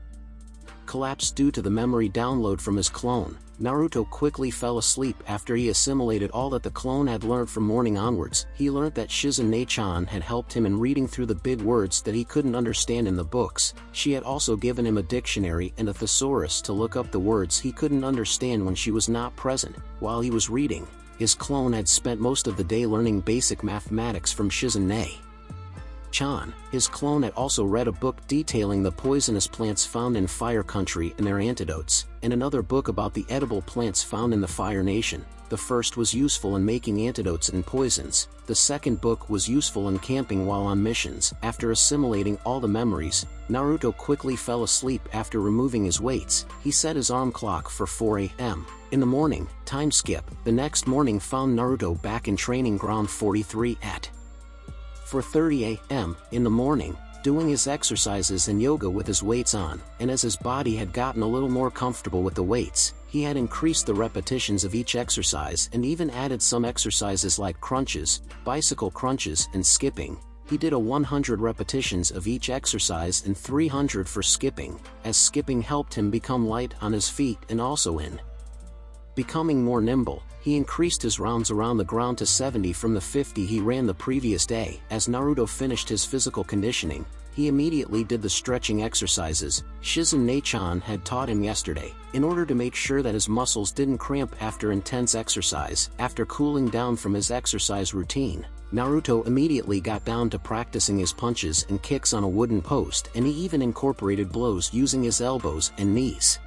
collapsed due to the memory download from his clone. Naruto quickly fell asleep after he assimilated all that the clone had learned from morning onwards. He learned that Shizen Nei-chan had helped him in reading through the big words that he couldn't understand in the books. She had also given him a dictionary and a thesaurus to look up the words he couldn't understand when she was not present. While he was reading, his clone had spent most of the day learning basic mathematics from Shizen Nei-chan. His clone had also read a book detailing the poisonous plants found in Fire Country and their antidotes, and another book about the edible plants found in the Fire Nation. The first was useful in making antidotes and poisons. The second book was useful in camping while on missions. After assimilating all the memories, Naruto quickly fell asleep after removing his weights. He set his alarm clock for 4 a.m. in the morning. Time skip. The next morning found Naruto back in training ground 43 at 4:30 a.m. in the morning, doing his exercises and yoga with his weights on, and as his body had gotten a little more comfortable with the weights, he had increased the repetitions of each exercise and even added some exercises like crunches, bicycle crunches, and skipping. He did a 100 repetitions of each exercise and 300 for skipping, as skipping helped him become light on his feet and also in becoming more nimble. He increased his rounds around the ground to 70 from the 50 he ran the previous day. As Naruto finished his physical conditioning, he immediately did the stretching exercises Shizen Nei-chan had taught him yesterday, in order to make sure that his muscles didn't cramp after intense exercise. After cooling down from his exercise routine, Naruto immediately got down to practicing his punches and kicks on a wooden post, and he even incorporated blows using his elbows and knees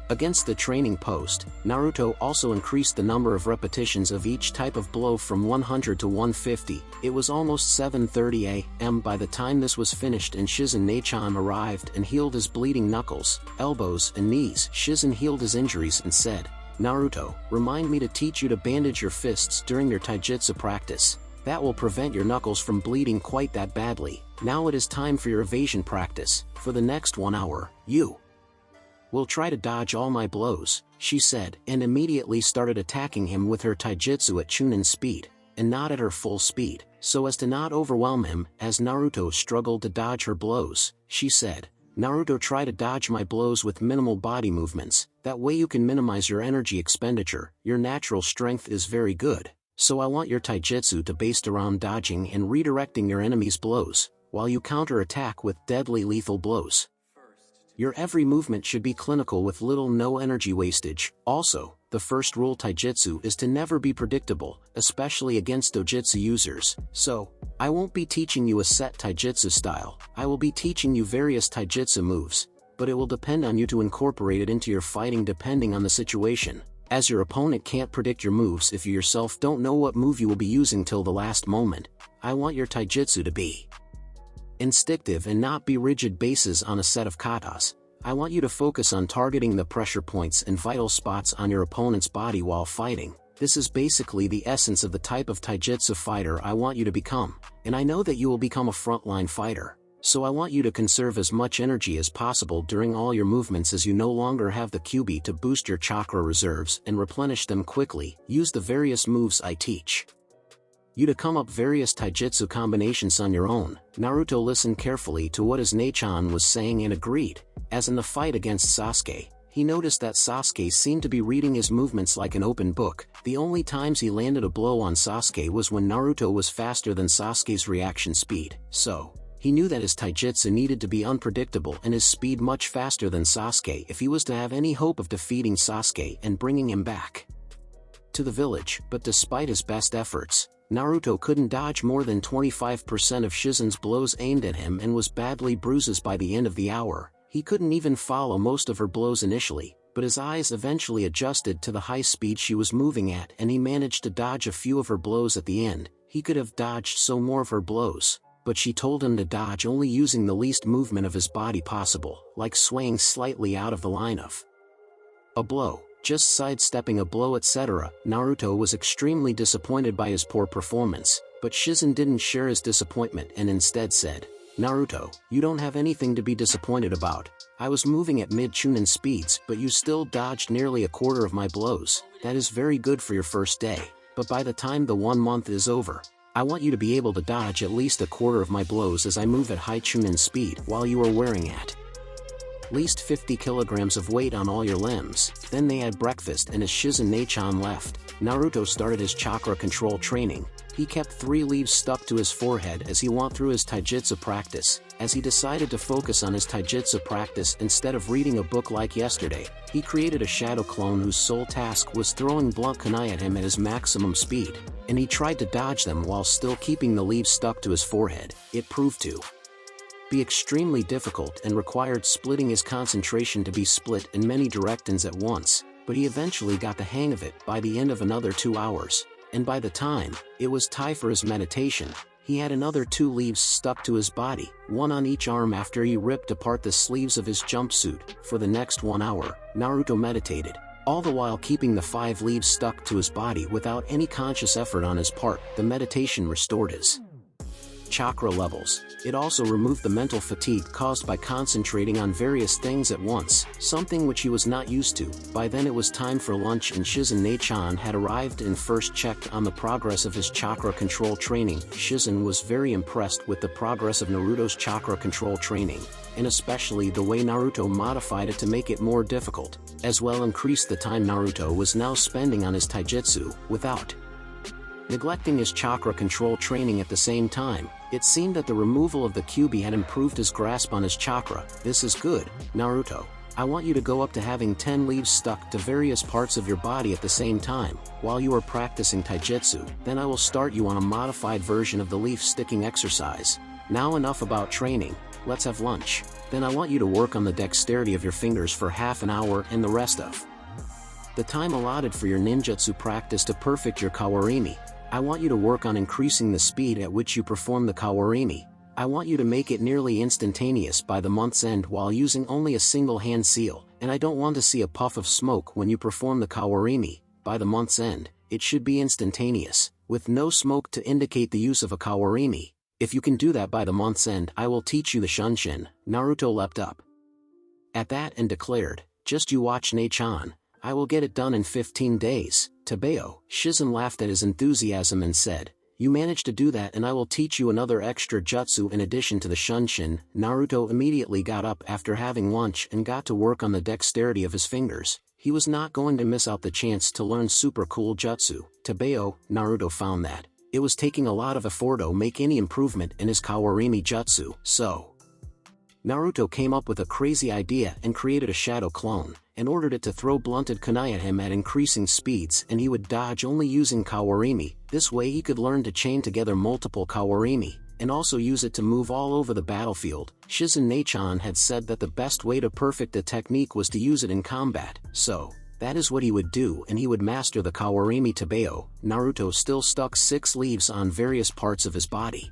against the training post. Naruto also increased the number of repetitions of each type of blow from 100 to 150. It was almost 7:30 a.m. by the time this was finished, and Shizen Nei-chan arrived and healed his bleeding knuckles, elbows, and knees. Shizen healed his injuries and said, "Naruto, remind me to teach you to bandage your fists during your taijutsu practice. That will prevent your knuckles from bleeding quite that badly. Now it is time for your evasion practice. For the next 1 hour, you will try to dodge all my blows, she said, and immediately started attacking him with her taijutsu at Chunin speed, and not at her full speed, so as to not overwhelm him. As Naruto struggled to dodge her blows, she said, "Naruto, try to dodge my blows with minimal body movements, that way you can minimize your energy expenditure. Your natural strength is very good, so I want your taijutsu to based around dodging and redirecting your enemy's blows, while you counter-attack with deadly lethal blows. Your every movement should be clinical with little no energy wastage. Also, the first rule taijutsu is to never be predictable, especially against dojutsu users, so, I won't be teaching you a set taijutsu style, I will be teaching you various taijutsu moves, but it will depend on you to incorporate it into your fighting depending on the situation, as your opponent can't predict your moves if you yourself don't know what move you will be using till the last moment. I want your taijutsu to be instinctive and not be rigid bases on a set of katas. I want you to focus on targeting the pressure points and vital spots on your opponent's body while fighting. This is basically the essence of the type of taijutsu fighter I want you to become, and I know that you will become a frontline fighter. So I want you to conserve as much energy as possible during all your movements, as you no longer have the QB to boost your chakra reserves and replenish them quickly. Use the various moves I teach you to come up various taijutsu combinations on your own." Naruto listened carefully to what his Nechan was saying and agreed. As in the fight against Sasuke, he noticed that Sasuke seemed to be reading his movements like an open book. The only times he landed a blow on Sasuke was when Naruto was faster than Sasuke's reaction speed, so he knew that his taijutsu needed to be unpredictable and his speed much faster than Sasuke if he was to have any hope of defeating Sasuke and bringing him back to the village. But despite his best efforts, Naruto couldn't dodge more than 25% of Shizen's blows aimed at him and was badly bruised by the end of the hour. He couldn't even follow most of her blows initially, but his eyes eventually adjusted to the high speed she was moving at and he managed to dodge a few of her blows at the end. He could have dodged some more of her blows, but she told him to dodge only using the least movement of his body possible, like swaying slightly out of the line of a blow, just sidestepping a blow, etc. Naruto was extremely disappointed by his poor performance, but Shizen didn't share his disappointment and instead said, "Naruto, you don't have anything to be disappointed about. I was moving at mid-Chunin speeds, but you still dodged nearly a quarter of my blows. That is very good for your first day, but by the time the 1 month is over, I want you to be able to dodge at least a quarter of my blows as I move at high Chunin speed while you are wearing at least 50 kilograms of weight on all your limbs." Then they had breakfast, and as Shizen Nechan left, Naruto started his chakra control training. He kept 3 leaves stuck to his forehead as he went through his taijutsu practice. As he decided to focus on his taijutsu practice instead of reading a book like yesterday, he created a shadow clone whose sole task was throwing blunt kunai at him at his maximum speed, and he tried to dodge them while still keeping the leaves stuck to his forehead. It proved to be extremely difficult and required splitting his concentration to be split in many directions at once, but he eventually got the hang of it by the end of another 2 hours, and by the time it was time for his meditation, he had another 2 leaves stuck to his body, 1 on each arm. After he ripped apart the sleeves of his jumpsuit. For the next 1 hour, Naruto meditated, all the while keeping the 5 leaves stuck to his body without any conscious effort on his part. The meditation restored his chakra levels. It also removed the mental fatigue caused by concentrating on various things at once, something which he was not used to. By then it was time for lunch, and Shizen Nechan had arrived and first checked on the progress of his chakra control training. Shizen was very impressed with the progress of Naruto's chakra control training, and especially the way Naruto modified it to make it more difficult, as well increased the time Naruto was now spending on his taijutsu, without neglecting his chakra control training at the same time. It seemed that the removal of the QB had improved his grasp on his chakra. "This is good, Naruto. I want you to go up to having 10 leaves stuck to various parts of your body at the same time, while you are practicing taijutsu. Then I will start you on a modified version of the leaf sticking exercise. Now enough about training, let's have lunch. Then I want you to work on the dexterity of your fingers for half an hour and the rest of the time allotted for your ninjutsu practice to perfect your kawarini. I want you to work on increasing the speed at which you perform the kawarini. I want you to make it nearly instantaneous by the month's end while using only a single hand seal, and I don't want to see a puff of smoke when you perform the kawarini. By the month's end, it should be instantaneous, with no smoke to indicate the use of a kawarini. If you can do that by the month's end, I will teach you the shunshin." Naruto leapt up at that and declared, just you watch Ne-chan. I will get it done in 15 days. Tabeo, Shizen laughed at his enthusiasm and said, you managed to do that and I will teach you another extra jutsu in addition to the Shunshin. Naruto immediately got up after having lunch and got to work on the dexterity of his fingers. He was not going to miss out the chance to learn super cool jutsu. Tabeo, Naruto found that it was taking a lot of effort to make any improvement in his Kawarimi jutsu, so Naruto came up with a crazy idea and created a shadow clone, and ordered it to throw blunted kunai at him at increasing speeds and he would dodge only using Kawarimi. This way he could learn to chain together multiple Kawarimi, and also use it to move all over the battlefield. Shizen Ne-chan had said that the best way to perfect the technique was to use it in combat, so that is what he would do and he would master the Kawarimi. Tabeo, Naruto still stuck 6 leaves on various parts of his body.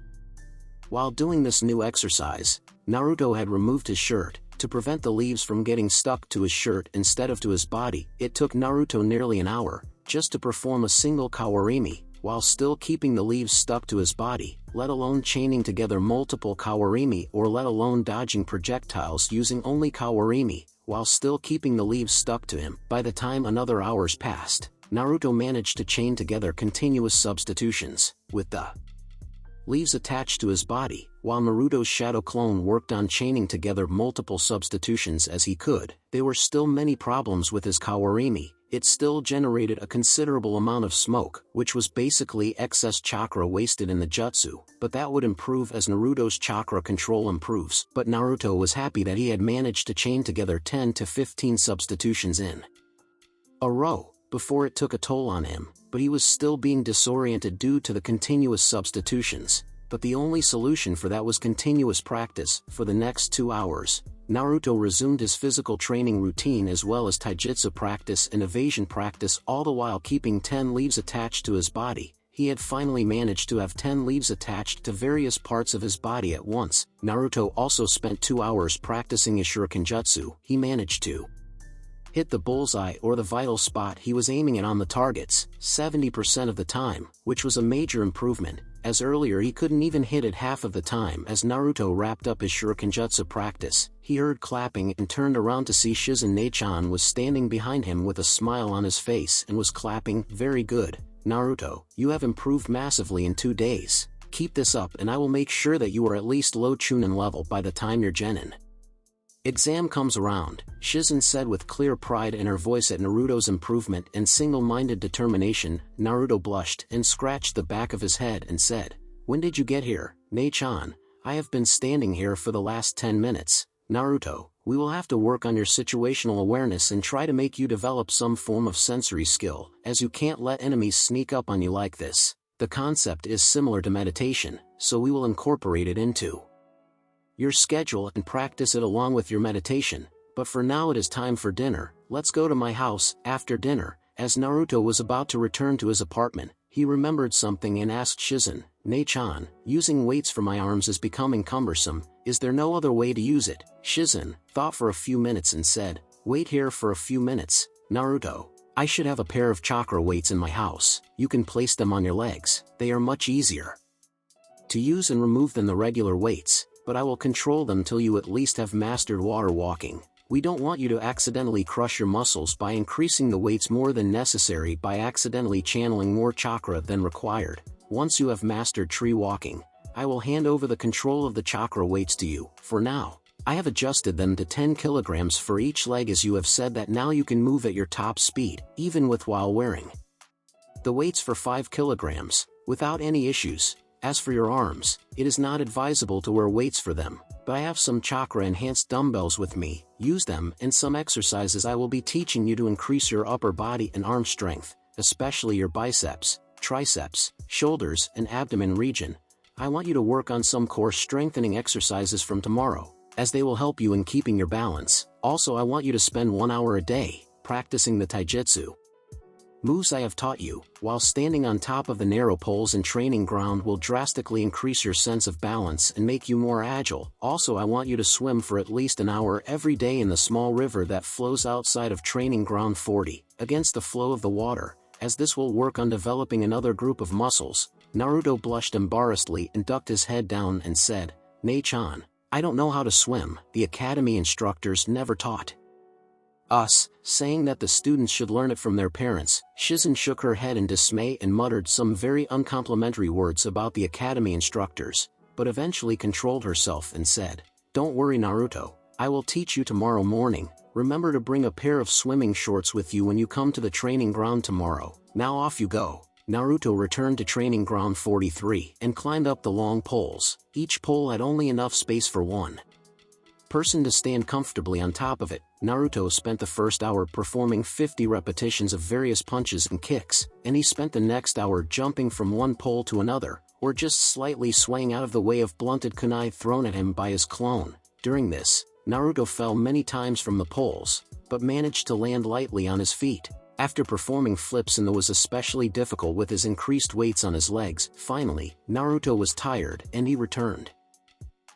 While doing this new exercise, Naruto had removed his shirt, to prevent the leaves from getting stuck to his shirt instead of to his body. It took Naruto nearly an hour, just to perform a single Kawarimi, while still keeping the leaves stuck to his body, let alone chaining together multiple Kawarimi or let alone dodging projectiles using only Kawarimi, while still keeping the leaves stuck to him. By the time another hours passed, Naruto managed to chain together continuous substitutions, with the leaves attached to his body, while Naruto's shadow clone worked on chaining together multiple substitutions as he could. There were still many problems with his Kawarimi. It still generated a considerable amount of smoke, which was basically excess chakra wasted in the jutsu, but that would improve as Naruto's chakra control improves. But Naruto was happy that he had managed to chain together 10 to 15 substitutions in a row, before it took a toll on him, but he was still being disoriented due to the continuous substitutions. But the only solution for that was continuous practice. For the next 2 hours, Naruto resumed his physical training routine as well as taijutsu practice and evasion practice, all the while keeping 10 leaves attached to his body. He had finally managed to have 10 leaves attached to various parts of his body at once. Naruto also spent 2 hours practicing his shuriken jutsu. He managed to hit the bullseye or the vital spot he was aiming at on the targets 70% of the time, which was a major improvement, as earlier he couldn't even hit it half of the time. As Naruto wrapped up his shuriken jutsu practice, he heard clapping and turned around to see Shizen Ne-chan was standing behind him with a smile on his face and was clapping. Very good, Naruto, you have improved massively in 2 days. Keep this up and I will make sure that you are at least low Chunin level by the time your Genin exam comes around, Shizen said with clear pride in her voice at Naruto's improvement and single-minded determination. Naruto blushed and scratched the back of his head and said, when did you get here, Ne-chan? I have been standing here for the last 10 minutes. Naruto, we will have to work on your situational awareness and try to make you develop some form of sensory skill, as you can't let enemies sneak up on you like this. The concept is similar to meditation, so we will incorporate it into your schedule and practice it along with your meditation. But for now it is time for dinner. Let's go to my house. After dinner, as Naruto was about to return to his apartment, he remembered something and asked Shizen, Ne-chan, using weights for my arms is becoming cumbersome. Is there no other way to use it? Shizen thought for a few minutes and said, wait here for a few minutes, Naruto. I should have a pair of chakra weights in my house. You can place them on your legs. They are much easier to use and remove than the regular weights, but I will control them till you at least have mastered water walking. We don't want you to accidentally crush your muscles by increasing the weights more than necessary by accidentally channeling more chakra than required. Once you have mastered tree walking, I will hand over the control of the chakra weights to you. For now, I have adjusted them to 10 kilograms for each leg, as you have said that now you can move at your top speed, even with while wearing the weights for 5 kilograms, without any issues. As for your arms, it is not advisable to wear weights for them, but I have some chakra-enhanced dumbbells with me. Use them and some exercises I will be teaching you to increase your upper body and arm strength, especially your biceps, triceps, shoulders and abdomen region. I want you to work on some core strengthening exercises from tomorrow, as they will help you in keeping your balance. Also, I want you to spend 1 hour a day practicing the taijutsu moves I have taught you, while standing on top of the narrow poles and training ground will drastically increase your sense of balance and make you more agile. Also, I want you to swim for at least an hour every day in the small river that flows outside of training ground 40, against the flow of the water, as this will work on developing another group of muscles. Naruto blushed embarrassedly and ducked his head down and said, Ne-chan, I don't know how to swim. The academy instructors never taught saying that the students should learn it from their parents. Shizen shook her head in dismay and muttered some very uncomplimentary words about the academy instructors, but eventually controlled herself and said, "Don't worry, Naruto, I will teach you tomorrow morning. Remember to bring a pair of swimming shorts with you when you come to the training ground tomorrow. Now off you go." Naruto returned to training ground 43 and climbed up the long poles. Each pole had only enough space for one person to stand comfortably on top of it. Naruto spent the first hour performing 50 repetitions of various punches and kicks, and he spent the next hour jumping from one pole to another, or just slightly swaying out of the way of blunted kunai thrown at him by his clone. During this, Naruto fell many times from the poles, but managed to land lightly on his feet. After performing flips and that was especially difficult with his increased weights on his legs, finally, Naruto was tired and he returned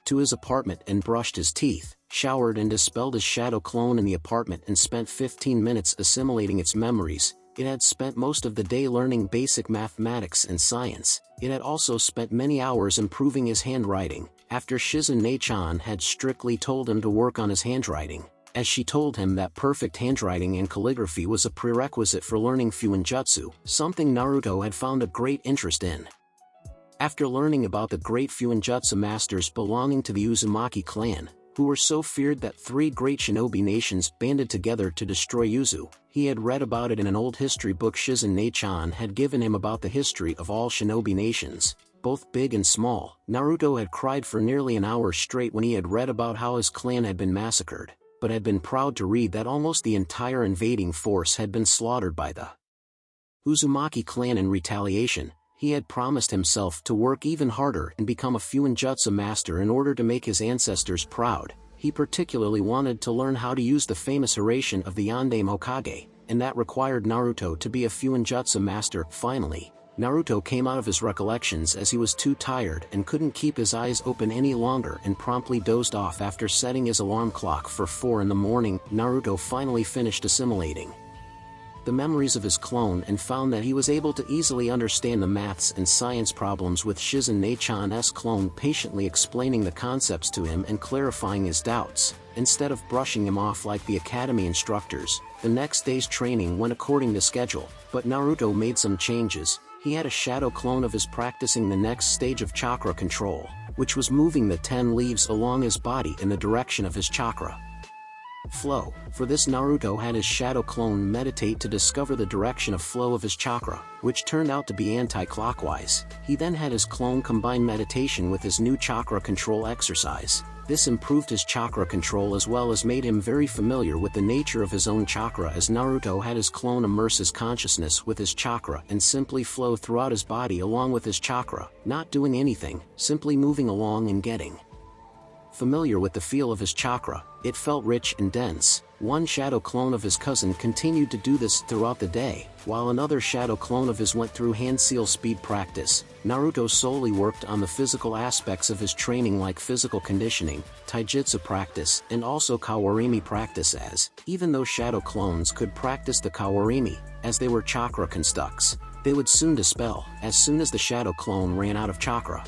to his apartment and brushed his teeth, showered and dispelled his shadow clone in the apartment and spent 15 minutes assimilating its memories. It had spent most of the day learning basic mathematics and science. It had also spent many hours improving his handwriting, after Shizen Ne-chan had strictly told him to work on his handwriting, as she told him that perfect handwriting and calligraphy was a prerequisite for learning Fuinjutsu, something Naruto had found a great interest in. After learning about the great Fuinjutsu masters belonging to the Uzumaki clan, who were so feared that 3 great shinobi nations banded together to destroy Uzu, he had read about it in an old history book Shizen Ne-chan had given him about the history of all shinobi nations, both big and small. Naruto had cried for nearly an hour straight when he had read about how his clan had been massacred, but had been proud to read that almost the entire invading force had been slaughtered by the Uzumaki clan in retaliation. He had promised himself to work even harder and become a Fuinjutsu master in order to make his ancestors proud. He particularly wanted to learn how to use the famous oration of the Yondaime Hokage, and that required Naruto to be a Fuinjutsu master. Finally, Naruto came out of his recollections as he was too tired and couldn't keep his eyes open any longer and promptly dozed off after setting his alarm clock for 4 in the morning. Naruto finally finished assimilating the memories of his clone and found that he was able to easily understand the maths and science problems with Shizen Ne-chan's clone patiently explaining the concepts to him and clarifying his doubts, instead of brushing him off like the academy instructors. The next day's training went according to schedule, but Naruto made some changes. He had a shadow clone of his practicing the next stage of chakra control, which was moving the 10 leaves along his body in the direction of his chakra flow. For this, Naruto had his shadow clone meditate to discover the direction of flow of his chakra, which turned out to be anti-clockwise. He then had his clone combine meditation with his new chakra control exercise. This improved his chakra control as well as made him very familiar with the nature of his own chakra, as Naruto had his clone immerse his consciousness with his chakra and simply flow throughout his body along with his chakra, not doing anything, simply moving along and getting familiar with the feel of his chakra. It felt rich and dense. One shadow clone of his cousin continued to do this throughout the day, while another shadow clone of his went through hand seal speed practice. Naruto solely worked on the physical aspects of his training like physical conditioning, taijutsu practice, and also kawarimi practice, as, even though shadow clones could practice the kawarimi, as they were chakra constructs, they would soon dispel as soon as the shadow clone ran out of chakra.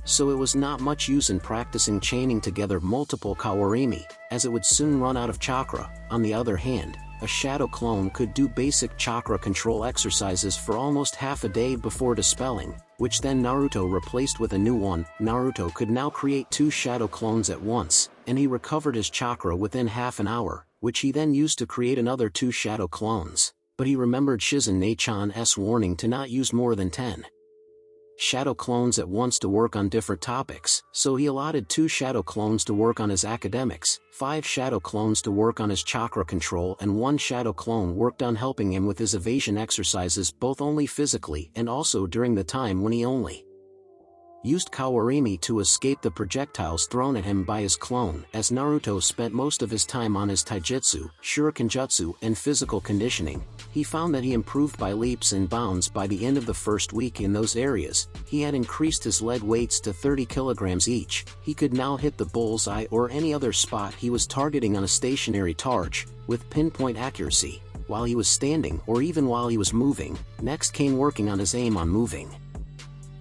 So it was not much use in practicing chaining together multiple kawarimi, as it would soon run out of chakra. On the other hand, a shadow clone could do basic chakra control exercises for almost half a day before dispelling, which then Naruto replaced with a new one. Naruto could now create 2 shadow clones at once, and he recovered his chakra within half an hour, which he then used to create another 2 shadow clones. But he remembered Shizen Ne-chan's warning to not use more than 10 shadow clones at once to work on different topics, so he allotted 2 shadow clones to work on his academics, 5 shadow clones to work on his chakra control, and 1 shadow clone worked on helping him with his evasion exercises, both only physically and also during the time when he only used kawarimi to escape the projectiles thrown at him by his clone. As Naruto spent most of his time on his taijutsu, shurikenjutsu, and physical conditioning, he found that he improved by leaps and bounds. By the end of the first week in those areas, he had increased his lead weights to 30 kilograms each. He could now hit the bullseye or any other spot he was targeting on a stationary target with pinpoint accuracy, while he was standing or even while he was moving. Next came working on his aim on moving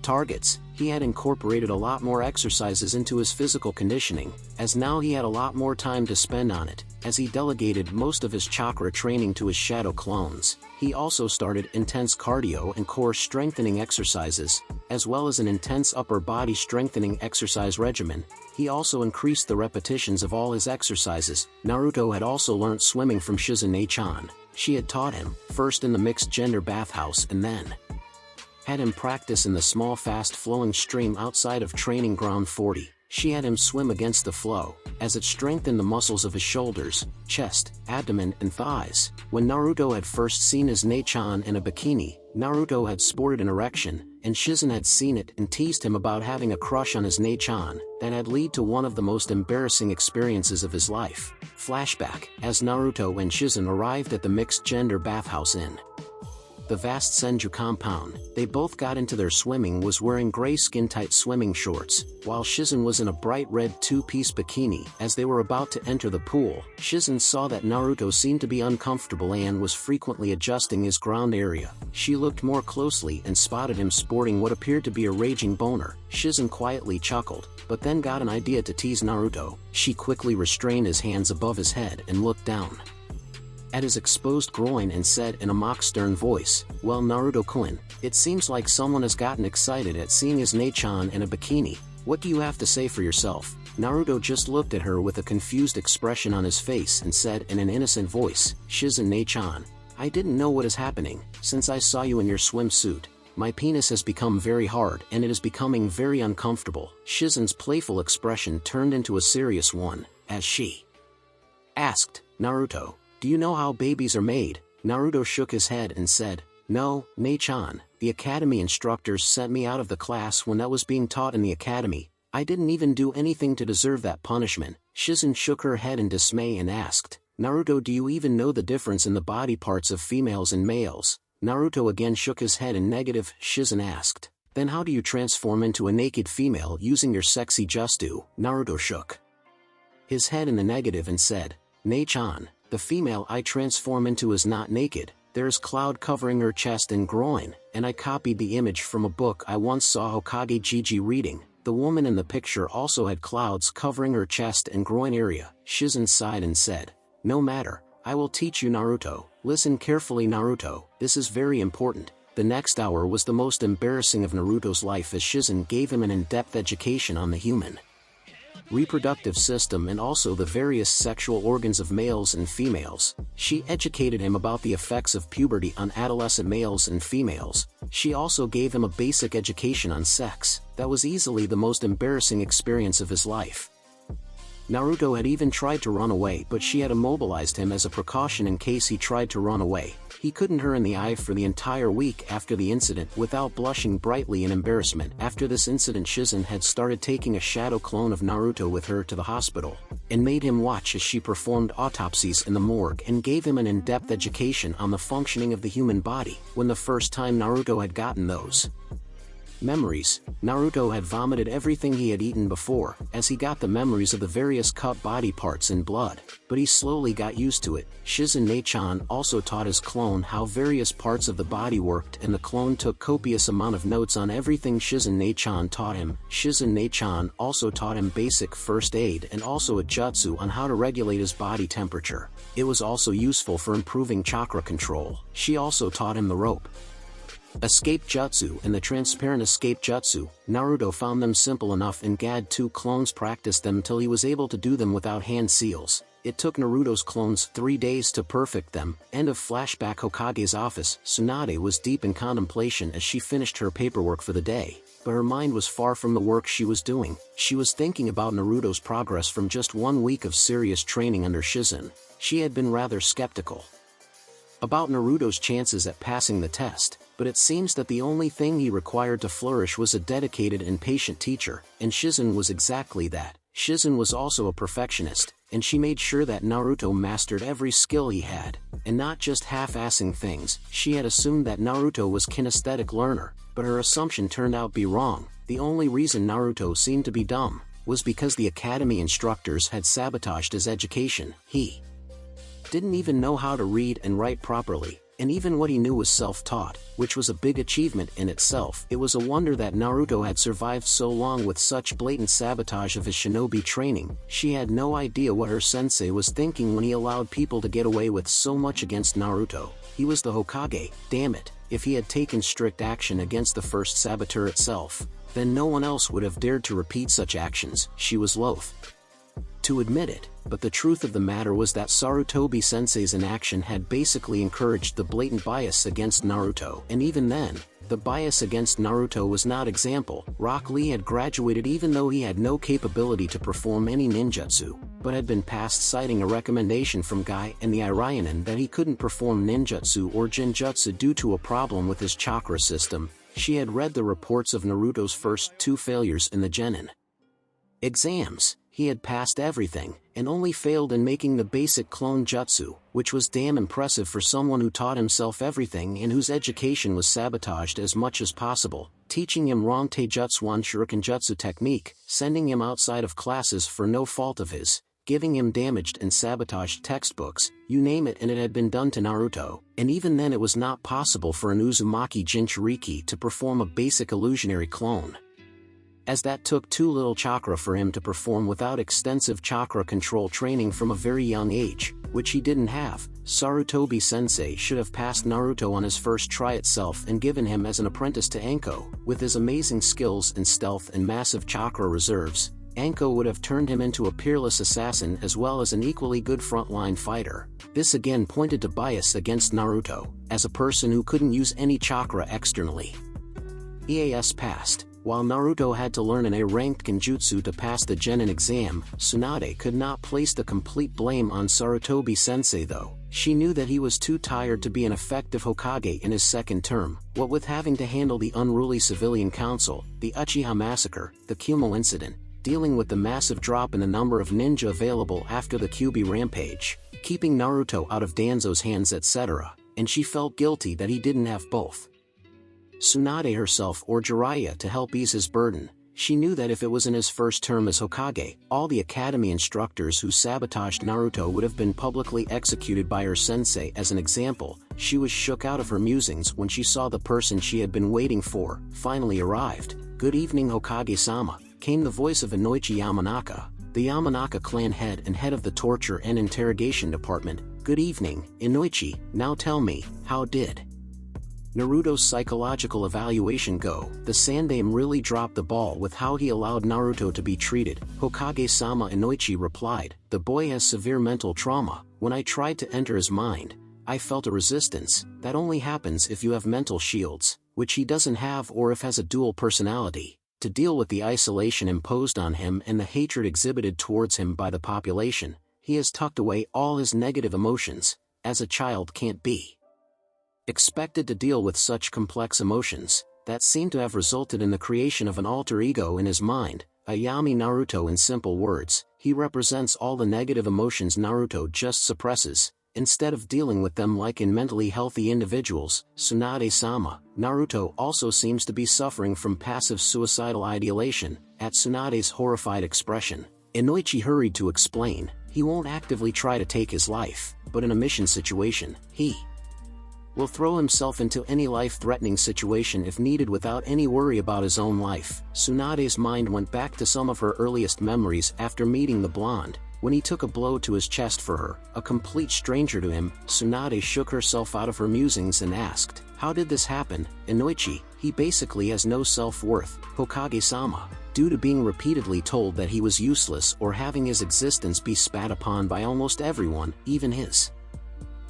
targets. He had incorporated a lot more exercises into his physical conditioning, as now he had a lot more time to spend on it, as he delegated most of his chakra training to his shadow clones. He also started intense cardio and core strengthening exercises, as well as an intense upper body strengthening exercise regimen. He also increased the repetitions of all his exercises. Naruto had also learnt swimming from Shizune-chan. She had taught him, first in the mixed-gender bathhouse and then had him practice in the small fast-flowing stream outside of Training Ground 40. She had him swim against the flow, as it strengthened the muscles of his shoulders, chest, abdomen and thighs. When Naruto had first seen his Ne-chan in a bikini, Naruto had sported an erection, and Shizen had seen it and teased him about having a crush on his Ne-chan. That had led to one of the most embarrassing experiences of his life. Flashback, as Naruto and Shizen arrived at the mixed-gender bathhouse in the vast Senju compound, they both got into their swimming was wearing gray skin-tight swimming shorts, while Shizen was in a bright red two-piece bikini. As they were about to enter the pool, Shizen saw that Naruto seemed to be uncomfortable and was frequently adjusting his ground area. She looked more closely and spotted him sporting what appeared to be a raging boner. Shizen quietly chuckled, but then got an idea to tease Naruto. She quickly restrained his hands above his head and looked down at his exposed groin and said in a mock-stern voice, "Well, Naruto-kun, it seems like someone has gotten excited at seeing his Ne-chan in a bikini. What do you have to say for yourself?" Naruto just looked at her with a confused expression on his face and said in an innocent voice, "Shizen Ne-chan, I didn't know what is happening. Since I saw you in your swimsuit, my penis has become very hard and it is becoming very uncomfortable." Shizen's playful expression turned into a serious one, as she asked, "Naruto, do you know how babies are made?" Naruto shook his head and said, "No, Ne-chan, the academy instructors sent me out of the class when that was being taught in the academy. I didn't even do anything to deserve that punishment." Shizen shook her head in dismay and asked, "Naruto, do you even know the difference in the body parts of females and males?" Naruto again shook his head in negative. Shizen asked, "Then how do you transform into a naked female using your sexy jutsu?" Naruto shook his head in the negative and said, "Ne-chan, the female I transform into is not naked. There is cloud covering her chest and groin, and I copied the image from a book I once saw Hokage Gigi reading. The woman in the picture also had clouds covering her chest and groin area." Shizen sighed and said, "No matter, I will teach you, Naruto. Listen carefully, Naruto, this is very important." The next hour was the most embarrassing of Naruto's life as Shizen gave him an in-depth education on the human reproductive system and also the various sexual organs of males and females. She educated him about the effects of puberty on adolescent males and females. She also gave him a basic education on sex. That was easily the most embarrassing experience of his life. Naruto had even tried to run away, but she had immobilized him as a precaution in case he tried to run away. He couldn't her in the eye for the entire week after the incident without blushing brightly in embarrassment. After this incident, Shizen had started taking a shadow clone of Naruto with her to the hospital, and made him watch as she performed autopsies in the morgue and gave him an in-depth education on the functioning of the human body. When the first time Naruto had gotten those memories, Naruto had vomited everything he had eaten before, as he got the memories of the various cut body parts and blood, but he slowly got used to it. Shizen Ne-chan also taught his clone how various parts of the body worked, and the clone took copious amount of notes on everything Shizen Ne-chan taught him. Shizen Ne-chan also taught him basic first aid and also a jutsu on how to regulate his body temperature. It was also useful for improving chakra control. She also taught him the rope escape jutsu and the transparent escape jutsu. Naruto found them simple enough and Gad 2 clones practiced them till he was able to do them without hand seals. It took Naruto's clones 3 days to perfect them. End of flashback. Hokage's office. Tsunade was deep in contemplation as she finished her paperwork for the day, but her mind was far from the work she was doing. She was thinking about Naruto's progress from just 1 week of serious training under Shizen. She had been rather skeptical about Naruto's chances at passing the test, but it seems that the only thing he required to flourish was a dedicated and patient teacher, and Shizen was exactly that. Shizen was also a perfectionist, and she made sure that Naruto mastered every skill he had, and not just half-assing things. She had assumed that Naruto was a kinesthetic learner, but her assumption turned out to be wrong. The only reason Naruto seemed to be dumb was because the academy instructors had sabotaged his education. He didn't even know how to read and write properly, and even what he knew was self-taught, which was a big achievement in itself. It was a wonder that Naruto had survived so long with such blatant sabotage of his shinobi training. She had no idea what her sensei was thinking when he allowed people to get away with so much against Naruto. He was the Hokage, damn it. If he had taken strict action against the first saboteur itself, then no one else would have dared to repeat such actions. She was loath to admit it, but the truth of the matter was that Sarutobi Sensei's inaction had basically encouraged the blatant bias against Naruto, and even then, the bias against Naruto was not example. Rock Lee had graduated even though he had no capability to perform any ninjutsu, but had been passed citing a recommendation from Guy and the Irionen that he couldn't perform ninjutsu or genjutsu due to a problem with his chakra system. She had read the reports of Naruto's first 2 failures in the genin exams. He had passed everything, and only failed in making the basic clone jutsu, which was damn impressive for someone who taught himself everything and whose education was sabotaged as much as possible, teaching him wrong taijutsu shuriken jutsu technique, sending him outside of classes for no fault of his, giving him damaged and sabotaged textbooks, you name it, and it had been done to Naruto, and even then it was not possible for an Uzumaki Jinchuriki to perform a basic illusionary clone, as that took too little chakra for him to perform without extensive chakra control training from a very young age, which he didn't have. Sarutobi Sensei should have passed Naruto on his first try itself and given him as an apprentice to Anko. With his amazing skills in stealth and massive chakra reserves, Anko would have turned him into a peerless assassin as well as an equally good frontline fighter. This again pointed to bias against Naruto, as a person who couldn't use any chakra externally. EAS passed. While Naruto had to learn an A-ranked genjutsu to pass the genin exam, Tsunade could not place the complete blame on Sarutobi Sensei though. She knew that he was too tired to be an effective Hokage in his second term, what with having to handle the unruly civilian council, the Uchiha massacre, the Kumo incident, dealing with the massive drop in the number of ninja available after the Kyuubi rampage, keeping Naruto out of Danzo's hands, etc., and she felt guilty that he didn't have both Tsunade herself or Jiraiya to help ease his burden. She knew that if it was in his first term as Hokage, all the academy instructors who sabotaged Naruto would have been publicly executed by her sensei as an example. She was shook out of her musings when she saw the person she had been waiting for finally arrived. "Good evening, Hokage-sama," came the voice of Inoichi Yamanaka, the Yamanaka clan head and head of the torture and interrogation department. "Good evening, Inoichi. Now tell me, how did Naruto's psychological evaluation go?" The Sandaime really dropped the ball with how he allowed Naruto to be treated. "Hokage-sama," Inoichi replied, "the boy has severe mental trauma. When I tried to enter his mind, I felt a resistance. That only happens if you have mental shields, which he doesn't have, or if has a dual personality. To deal with the isolation imposed on him and the hatred exhibited towards him by the population, he has tucked away all his negative emotions, as a child can't be expected to deal with such complex emotions, that seem to have resulted in the creation of an alter ego in his mind, a Yami Naruto. In simple words, he represents all the negative emotions Naruto just suppresses, instead of dealing with them like in mentally healthy individuals. Tsunade-sama, Naruto also seems to be suffering from passive suicidal ideation." At Tsunade's horrified expression, Inoichi hurried to explain, "He won't actively try to take his life, but in a mission situation, he will throw himself into any life-threatening situation if needed without any worry about his own life." Tsunade's mind went back to some of her earliest memories after meeting the blonde, when he took a blow to his chest for her, a complete stranger to him. Tsunade shook herself out of her musings and asked, "How did this happen, Inoichi?" "He basically has no self-worth, Hokage-sama, due to being repeatedly told that he was useless or having his existence be spat upon by almost everyone, even his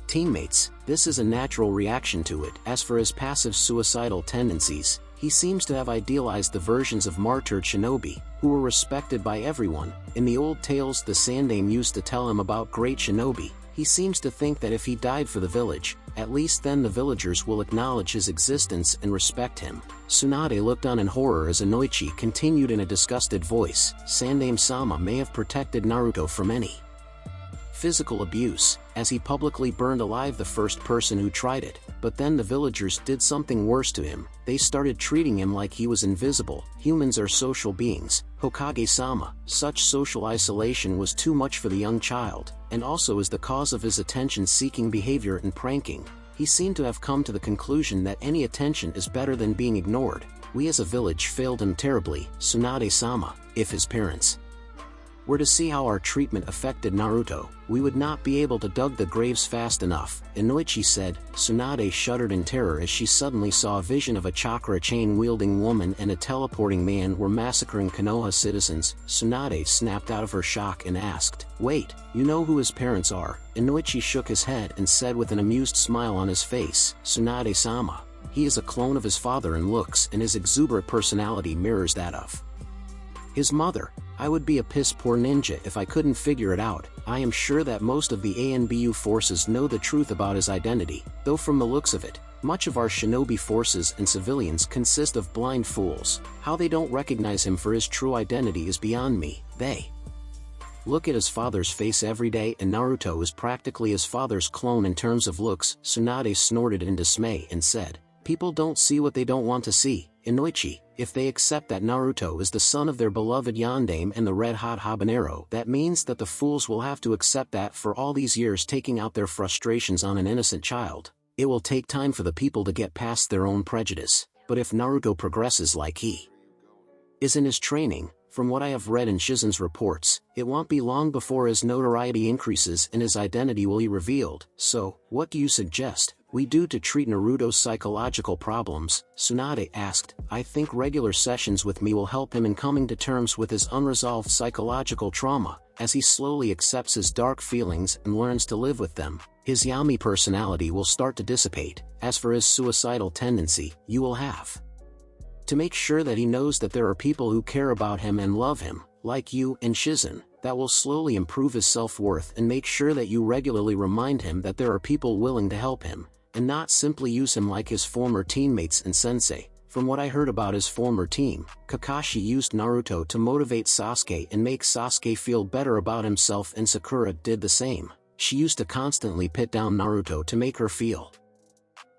teammates. This is a natural reaction to it. As for his passive suicidal tendencies, he seems to have idealized the versions of martyred shinobi, who were respected by everyone. In the old tales the Sandaime used to tell him about great shinobi, he seems to think that if he died for the village, at least then the villagers will acknowledge his existence and respect him." Tsunade looked on in horror as Inoichi continued in a disgusted voice, "Sandaime-sama may have protected Naruto from any physical abuse, as he publicly burned alive the first person who tried it, but then the villagers did something worse to him. They started treating him like he was invisible. Humans are social beings, Hokage-sama. Such social isolation was too much for the young child, and also is the cause of his attention-seeking behavior and pranking. He seemed to have come to the conclusion that any attention is better than being ignored. We as a village failed him terribly, Tsunade-sama. If his parents were to see how our treatment affected Naruto, we would not be able to dig the graves fast enough, Inoichi said. Tsunade shuddered in terror as she suddenly saw a vision of a chakra chain-wielding woman and a teleporting man were massacring Konoha citizens. Tsunade snapped out of her shock and asked, "Wait, you know who his parents are?" Inoichi shook his head and said with an amused smile on his face, "Tsunade-sama. He is a clone of his father in looks, and his exuberant personality mirrors that of his mother. I would be a piss-poor ninja if I couldn't figure it out. I am sure that most of the ANBU forces know the truth about his identity, though from the looks of it, much of our shinobi forces and civilians consist of blind fools. How they don't recognize him for his true identity is beyond me. They look at his father's face every day, and Naruto is practically his father's clone in terms of looks." Tsunade snorted in dismay and said, "People don't see what they don't want to see, Inoichi. If they accept that Naruto is the son of their beloved Yondaime and the red-hot habanero, that means that the fools will have to accept that for all these years taking out their frustrations on an innocent child. It will take time for the people to get past their own prejudice, but if Naruto progresses like he is in his training, from what I have read in Shizen's reports, it won't be long before his notoriety increases and his identity will be revealed. So, what do you suggest we do to treat Naruto's psychological problems?" Tsunade asked. "I think regular sessions with me will help him in coming to terms with his unresolved psychological trauma. As he slowly accepts his dark feelings and learns to live with them, his Yami personality will start to dissipate. As for his suicidal tendency, you will have to make sure that he knows that there are people who care about him and love him, like you and Shizen. That will slowly improve his self-worth, and make sure that you regularly remind him that there are people willing to help him, and not simply use him like his former teammates and sensei. From what I heard about his former team, Kakashi used Naruto to motivate Sasuke and make Sasuke feel better about himself, and Sakura did the same. She used to constantly put down Naruto to make her feel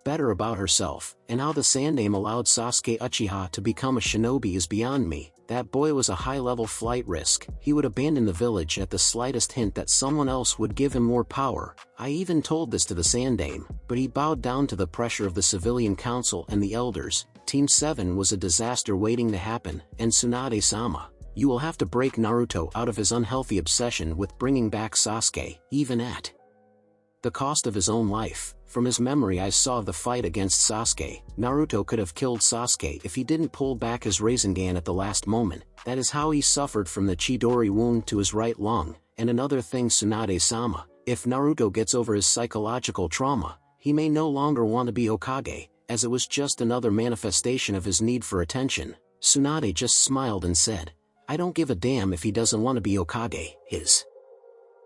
better about herself, and how the Sandaime allowed Sasuke Uchiha to become a shinobi is beyond me. That boy was a high-level flight risk. He would abandon the village at the slightest hint that someone else would give him more power. I even told this to the Sandaime, but he bowed down to the pressure of the civilian council and the elders. Team 7 was a disaster waiting to happen, and Tsunade-sama, you will have to break Naruto out of his unhealthy obsession with bringing back Sasuke, even at the cost of his own life. From his memory I saw the fight against Sasuke. Naruto could have killed Sasuke if he didn't pull back his Rasengan at the last moment. That is how he suffered from the Chidori wound to his right lung. And another thing, Tsunade-sama, if Naruto gets over his psychological trauma, he may no longer want to be Hokage, as it was just another manifestation of his need for attention. Tsunade just smiled and said, "I don't give a damn if he doesn't want to be Hokage. His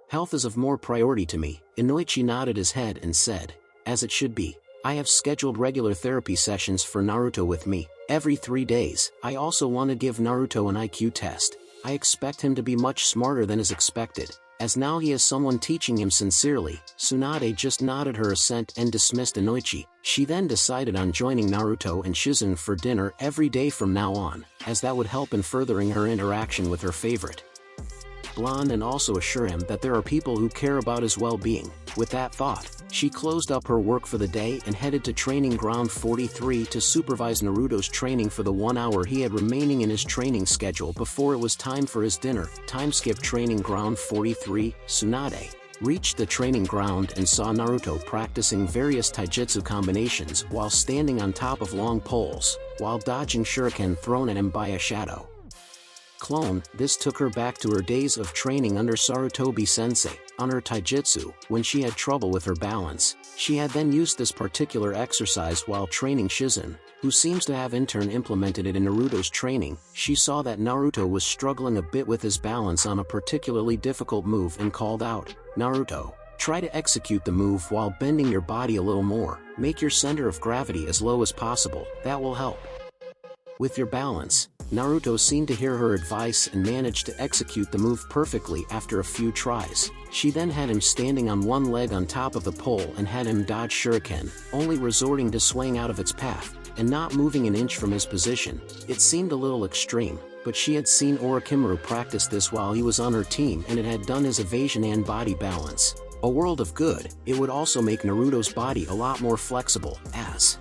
health is of more priority to me." Inoichi nodded his head and said, "As it should be. I have scheduled regular therapy sessions for Naruto with me, every 3 days. I also want to give Naruto an IQ test. I expect him to be much smarter than is expected, as now he has someone teaching him sincerely." Tsunade just nodded her assent and dismissed Inoichi. She then decided on joining Naruto and Shizen for dinner every day from now on, as that would help in furthering her interaction with her favorite blonde and also assure him that there are people who care about his well-being. With that thought, she closed up her work for the day and headed to Training Ground 43 to supervise Naruto's training for the 1 hour he had remaining in his training schedule before it was time for his dinner. Timeskip Training Ground 43. Tsunade reached the training ground and saw Naruto practicing various taijutsu combinations while standing on top of long poles, while dodging shuriken thrown at him by a shadow clone. This took her back to her days of training under Sarutobi Sensei. On her taijutsu, when she had trouble with her balance, she had then used this particular exercise while training Shizen, who seems to have in turn implemented it in Naruto's training. She saw that Naruto was struggling a bit with his balance on a particularly difficult move and called out, "Naruto, try to execute the move while bending your body a little more. Make your center of gravity as low as possible. That will help with your balance." Naruto seemed to hear her advice and managed to execute the move perfectly after a few tries. She then had him standing on one leg on top of the pole and had him dodge shuriken, only resorting to swaying out of its path, and not moving an inch from his position. It seemed a little extreme, but she had seen Orochimaru practice this while he was on her team and it had done his evasion and body balance. A world of good. It would also make Naruto's body a lot more flexible, as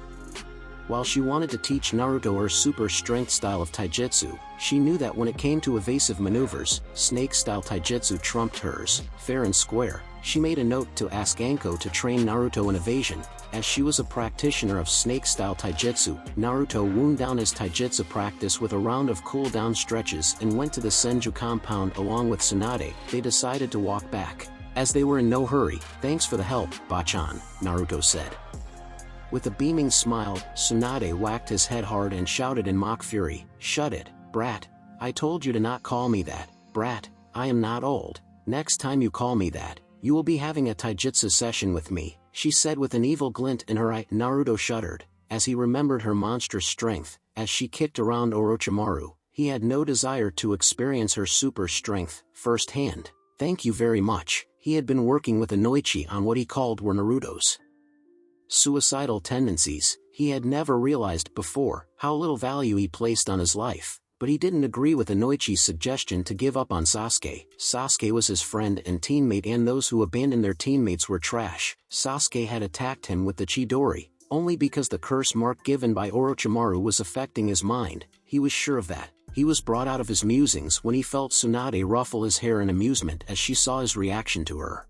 while she wanted to teach Naruto her super strength style of taijutsu, she knew that when it came to evasive maneuvers, snake-style taijutsu trumped hers, fair and square. She made a note to ask Anko to train Naruto in evasion, as she was a practitioner of snake-style taijutsu. Naruto wound down his taijutsu practice with a round of cool-down stretches and went to the Senju compound along with Tsunade. They decided to walk back, as they were in no hurry. "Thanks for the help, Bachan," Naruto said. With a beaming smile, Tsunade whacked his head hard and shouted in mock fury, "Shut it, brat. I told you to not call me that, brat. I am not old. Next time you call me that, you will be having a taijutsu session with me," she said with an evil glint in her eye. Naruto shuddered, as he remembered her monstrous strength. As she kicked around Orochimaru, he had no desire to experience her super strength firsthand. Thank you very much. He had been working with Inoichi on what he called were Naruto's suicidal tendencies. He had never realized before how little value he placed on his life, but he didn't agree with Inoichi's suggestion to give up on Sasuke. Sasuke was his friend and teammate, and those who abandoned their teammates were trash. Sasuke had attacked him with the Chidori, only because the curse mark given by Orochimaru was affecting his mind. He was sure of that. He was brought out of his musings when he felt Tsunade ruffle his hair in amusement as she saw his reaction to her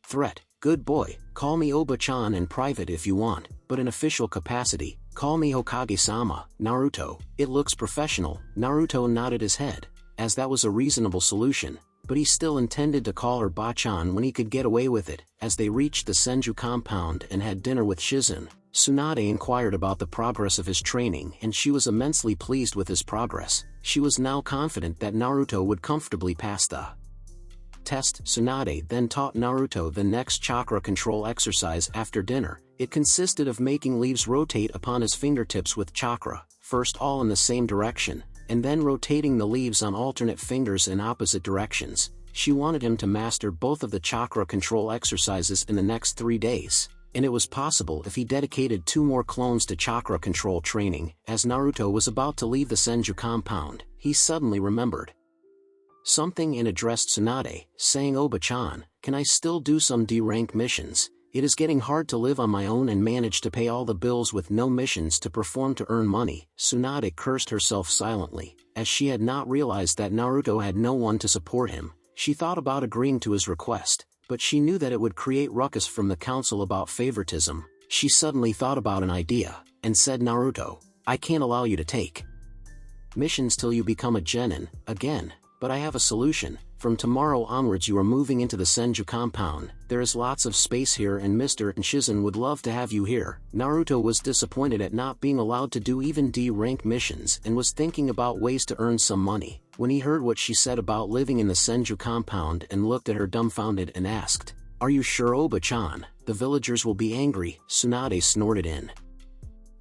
threat. "Good boy, call me Oba-chan in private if you want, but in official capacity, call me Hokage-sama, Naruto. It looks professional." Naruto nodded his head, as that was a reasonable solution, but he still intended to call her Bachan when he could get away with it. As they reached the Senju compound and had dinner with Shizune, Tsunade inquired about the progress of his training, and she was immensely pleased with his progress. She was now confident that Naruto would comfortably pass the test. Tsunade then taught Naruto the next chakra control exercise after dinner. It consisted of making leaves rotate upon his fingertips with chakra, first all in the same direction, and then rotating the leaves on alternate fingers in opposite directions. She wanted him to master both of the chakra control exercises in the next 3 days, and it was possible if he dedicated 2 more clones to chakra control training. As Naruto was about to leave the Senju compound, he suddenly remembered something and addressed Tsunade, saying, "Oba-chan, can I still do some D-rank missions? It is getting hard to live on my own and manage to pay all the bills with no missions to perform to earn money." Tsunade cursed herself silently, as she had not realized that Naruto had no one to support him. She thought about agreeing to his request, but she knew that it would create ruckus from the council about favoritism. She suddenly thought about an idea, and said, "Naruto, I can't allow you to take missions till you become a genin again. But I have a solution. From tomorrow onwards you are moving into the Senju compound. There is lots of space here and Mr. Shizune would love to have you here." Naruto was disappointed at not being allowed to do even D-rank missions and was thinking about ways to earn some money, when he heard what she said about living in the Senju compound and looked at her dumbfounded and asked, "Are you sure, Oba-chan? The villagers will be angry." Tsunade snorted in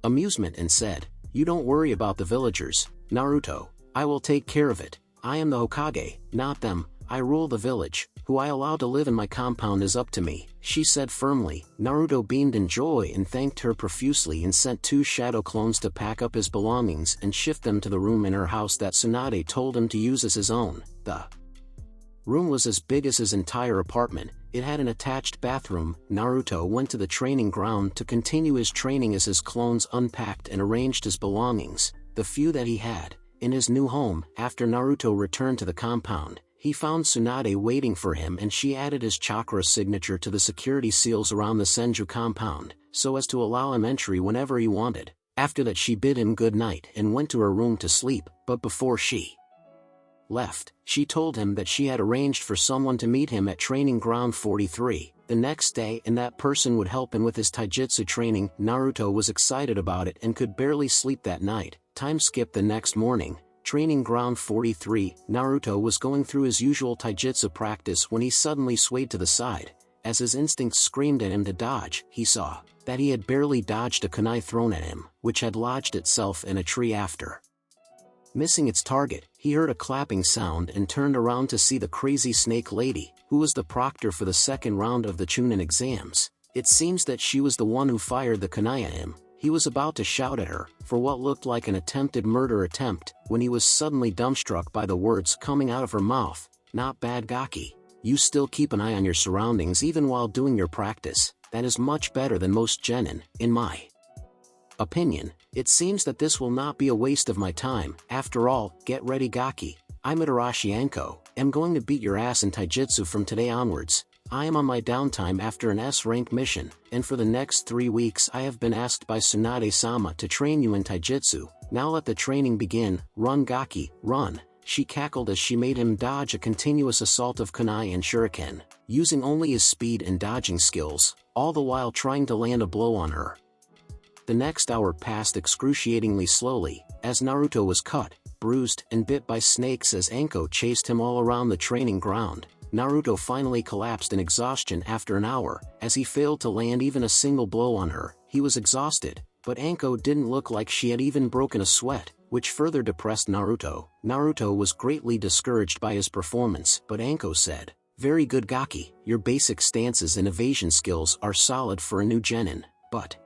amusement and said, "You don't worry about the villagers, Naruto. I will take care of it. I am the Hokage, not them. I rule the village. Who I allow to live in my compound is up to me," she said firmly. Naruto beamed in joy and thanked her profusely and sent 2 shadow clones to pack up his belongings and shift them to the room in her house that Tsunade told him to use as his own. The room was as big as his entire apartment. It had an attached bathroom. Naruto went to the training ground to continue his training as his clones unpacked and arranged his belongings, the few that he had, in his new home. After Naruto returned to the compound, he found Tsunade waiting for him, and she added his chakra signature to the security seals around the Senju compound, so as to allow him entry whenever he wanted. After that she bid him good night and went to her room to sleep, but before she left, she told him that she had arranged for someone to meet him at Training Ground 43 the next day, and that person would help him with his taijutsu training. Naruto was excited about it and could barely sleep that night. Time skip the next morning. Training Ground 43, Naruto was going through his usual taijutsu practice when he suddenly swayed to the side. As his instincts screamed at him to dodge, he saw that he had barely dodged a kunai thrown at him, which had lodged itself in a tree. After missing its target, he heard a clapping sound and turned around to see the crazy snake lady, who was the proctor for the second round of the Chunin exams. It seems that she was the one who fired the kunai at him. He was about to shout at her for what looked like an attempted murder attempt, when he was suddenly dumbstruck by the words coming out of her mouth, "Not bad, Gaki. You still keep an eye on your surroundings even while doing your practice. That is much better than most genin, in my opinion. It seems that this will not be a waste of my time. After all, get ready Gaki. I'm Orochimaru. I'm going to beat your ass in taijutsu from today onwards. I am on my downtime after an S-rank mission, and for the next 3 weeks I have been asked by Tsunade-sama to train you in taijutsu. Now let the training begin. Run Gaki, run. She cackled as she made him dodge a continuous assault of kunai and shuriken, using only his speed and dodging skills, all the while trying to land a blow on her. The next hour passed excruciatingly slowly, as Naruto was cut, bruised, and bit by snakes as Anko chased him all around the training ground. Naruto finally collapsed in exhaustion after an hour, as he failed to land even a single blow on her. He was exhausted, but Anko didn't look like she had even broken a sweat, which further depressed Naruto. Naruto was greatly discouraged by his performance, but Anko said, "Very good Gaki, your basic stances and evasion skills are solid for a new genin, but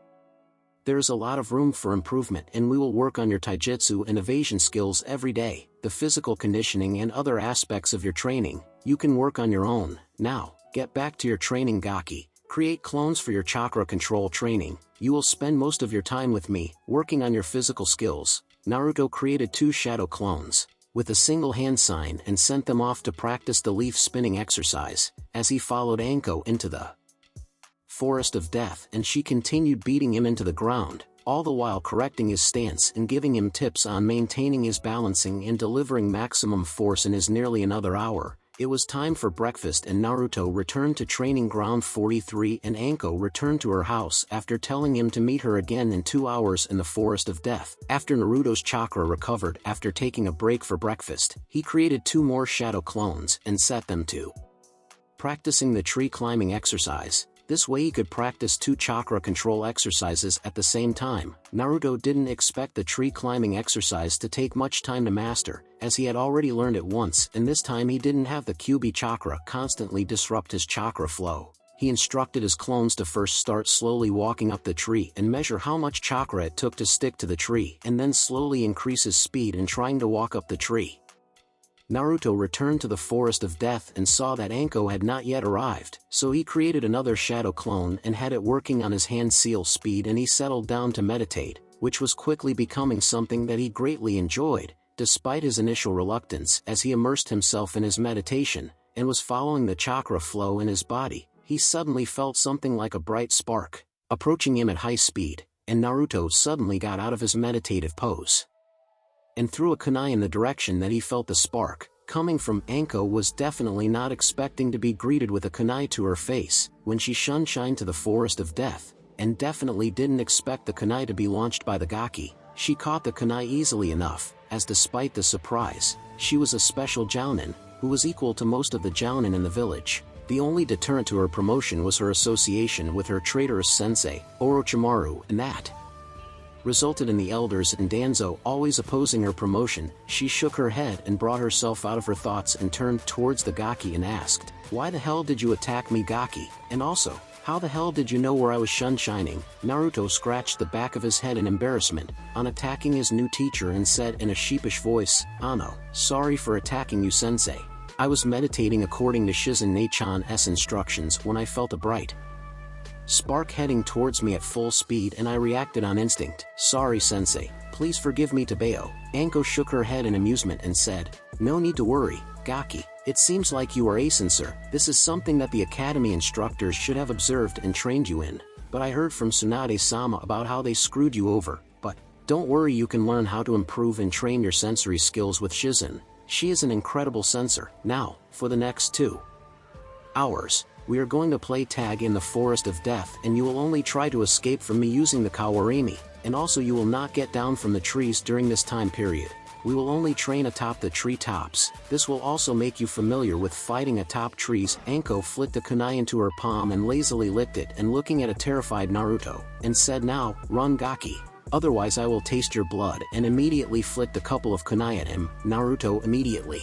there's a lot of room for improvement and we will work on your taijutsu and evasion skills every day. The physical conditioning and other aspects of your training, you can work on your own. Now, get back to your training Gaki. Create clones for your chakra control training. You will spend most of your time with me, working on your physical skills." Naruto created 2 shadow clones, with a single hand sign and sent them off to practice the leaf spinning exercise, as he followed Anko into the forest of death and she continued beating him into the ground, all the while correcting his stance and giving him tips on maintaining his balancing and delivering maximum force in his nearly another hour. It was time for breakfast and Naruto returned to training ground 43 and Anko returned to her house after telling him to meet her again in 2 hours in the forest of death. After Naruto's chakra recovered after taking a break for breakfast, he created 2 more shadow clones and set them to practicing the tree climbing exercise. This way he could practice 2 chakra control exercises at the same time. Naruto didn't expect the tree climbing exercise to take much time to master, as he had already learned it once and this time he didn't have the Kyuubi chakra constantly disrupt his chakra flow. He instructed his clones to first start slowly walking up the tree and measure how much chakra it took to stick to the tree and then slowly increase his speed in trying to walk up the tree. Naruto returned to the forest of death and saw that Anko had not yet arrived, so he created another shadow clone and had it working on his hand seal speed and he settled down to meditate, which was quickly becoming something that he greatly enjoyed, despite his initial reluctance. As he immersed himself in his meditation, and was following the chakra flow in his body, he suddenly felt something like a bright spark approaching him at high speed, and Naruto suddenly got out of his meditative pose and threw a kunai in the direction that he felt the spark coming from. Anko was definitely not expecting to be greeted with a kunai to her face when she shunshined to the forest of death, and definitely didn't expect the kunai to be launched by the Gaki. She caught the kunai easily enough, as despite the surprise, she was a special jounin, who was equal to most of the jounin in the village. The only deterrent to her promotion was her association with her traitorous sensei, Orochimaru, and that resulted in the elders and Danzo always opposing her promotion. She shook her head and brought herself out of her thoughts and turned towards the Gaki and asked, "Why the hell did you attack me Gaki? And also, how the hell did you know where I was shunshining?" Naruto scratched the back of his head in embarrassment on attacking his new teacher and said in a sheepish voice, "Ano, sorry for attacking you sensei. I was meditating according to Shizen Nei-chan's instructions when I felt a bright spark heading towards me at full speed and I reacted on instinct. Sorry sensei, please forgive me Tabeo." Anko shook her head in amusement and said, "No need to worry, Gaki. It seems like you are sincere. This is something that the academy instructors should have observed and trained you in, but I heard from Tsunade-sama about how they screwed you over. But don't worry, you can learn how to improve and train your sensory skills with Shizen. She is an incredible sensor. Now, for the next 2 hours, we are going to play tag in the forest of death and you will only try to escape from me using the kawarimi, and also you will not get down from the trees during this time period. We will only train atop the tree tops. This will also make you familiar with fighting atop trees." Anko flicked a kunai into her palm and lazily licked it and looking at a terrified Naruto, and said, "Now, run Gaki. Otherwise I will taste your blood," and immediately flicked a couple of kunai at him. Naruto immediately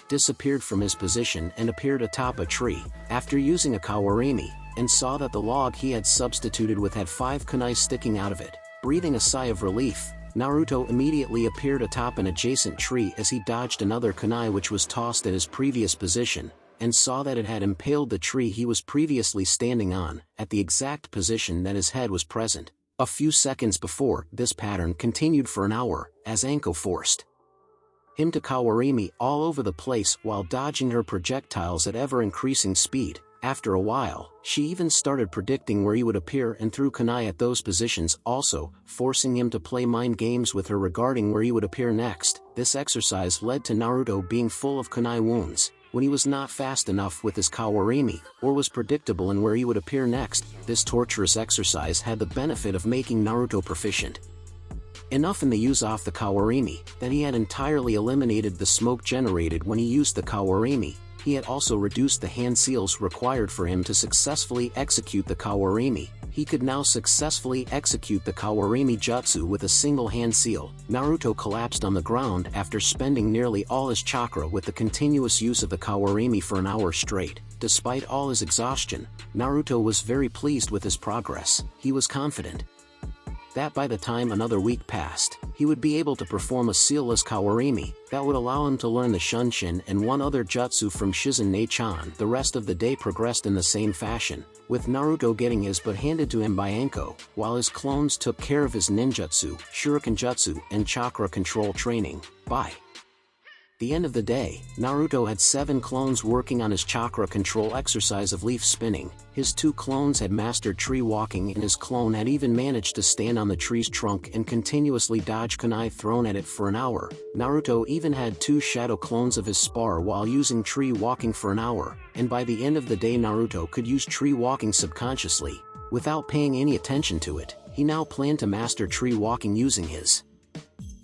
disappeared from his position and appeared atop a tree, after using a kawarimi, and saw that the log he had substituted with had 5 kunai sticking out of it. Breathing a sigh of relief, Naruto immediately appeared atop an adjacent tree as he dodged another kunai which was tossed at his previous position. and saw that it had impaled the tree he was previously standing on, at the exact position that his head was present. A few seconds before, this pattern continued for an hour, as Anko forced him to Kawarimi all over the place while dodging her projectiles at ever-increasing speed. After a while, she even started predicting where he would appear and threw kunai at those positions, also forcing him to play mind games with her regarding where he would appear next. This exercise led to Naruto being full of kunai wounds. When he was not fast enough with his Kawarimi, or was predictable in where he would appear next, this torturous exercise had the benefit of making Naruto proficient enough in the use off the Kawarimi, that he had entirely eliminated the smoke generated when he used the Kawarimi. He had also reduced the hand seals required for him to successfully execute the Kawarimi. He could now successfully execute the Kawarimi jutsu with a single hand seal. Naruto collapsed on the ground after spending nearly all his chakra with the continuous use of the Kawarimi for an hour straight. Despite all his exhaustion, Naruto was very pleased with his progress. He was confident that by the time another week passed, he would be able to perform a sealless Kawarimi that would allow him to learn the Shunshin and one other jutsu from Shizen Nei-chan. The rest of the day progressed in the same fashion, with Naruto getting his butt handed to him by Anko, while his clones took care of his ninjutsu, shuriken jutsu, and chakra control training. By the end of the day, Naruto had 7 clones working on his chakra control exercise of leaf spinning. His 2 clones had mastered tree walking, and his clone had even managed to stand on the tree's trunk and continuously dodge kunai thrown at it for an hour. Naruto even had 2 shadow clones of his spar while using tree walking for an hour, and by the end of the day Naruto could use tree walking subconsciously, without paying any attention to it. He now planned to master tree walking using his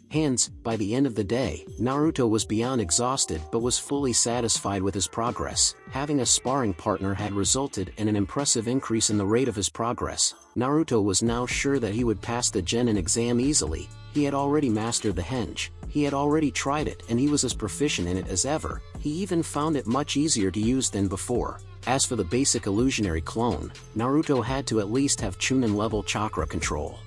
hands. By the end of the day, Naruto was beyond exhausted but was fully satisfied with his progress. Having a sparring partner had resulted in an impressive increase in the rate of his progress. Naruto was now sure that he would pass the Genin exam easily. He had already mastered the henge. He had already tried it and he was as proficient in it as ever. He even found it much easier to use than before. As for the basic illusionary clone, Naruto had to at least have Chunin level chakra control.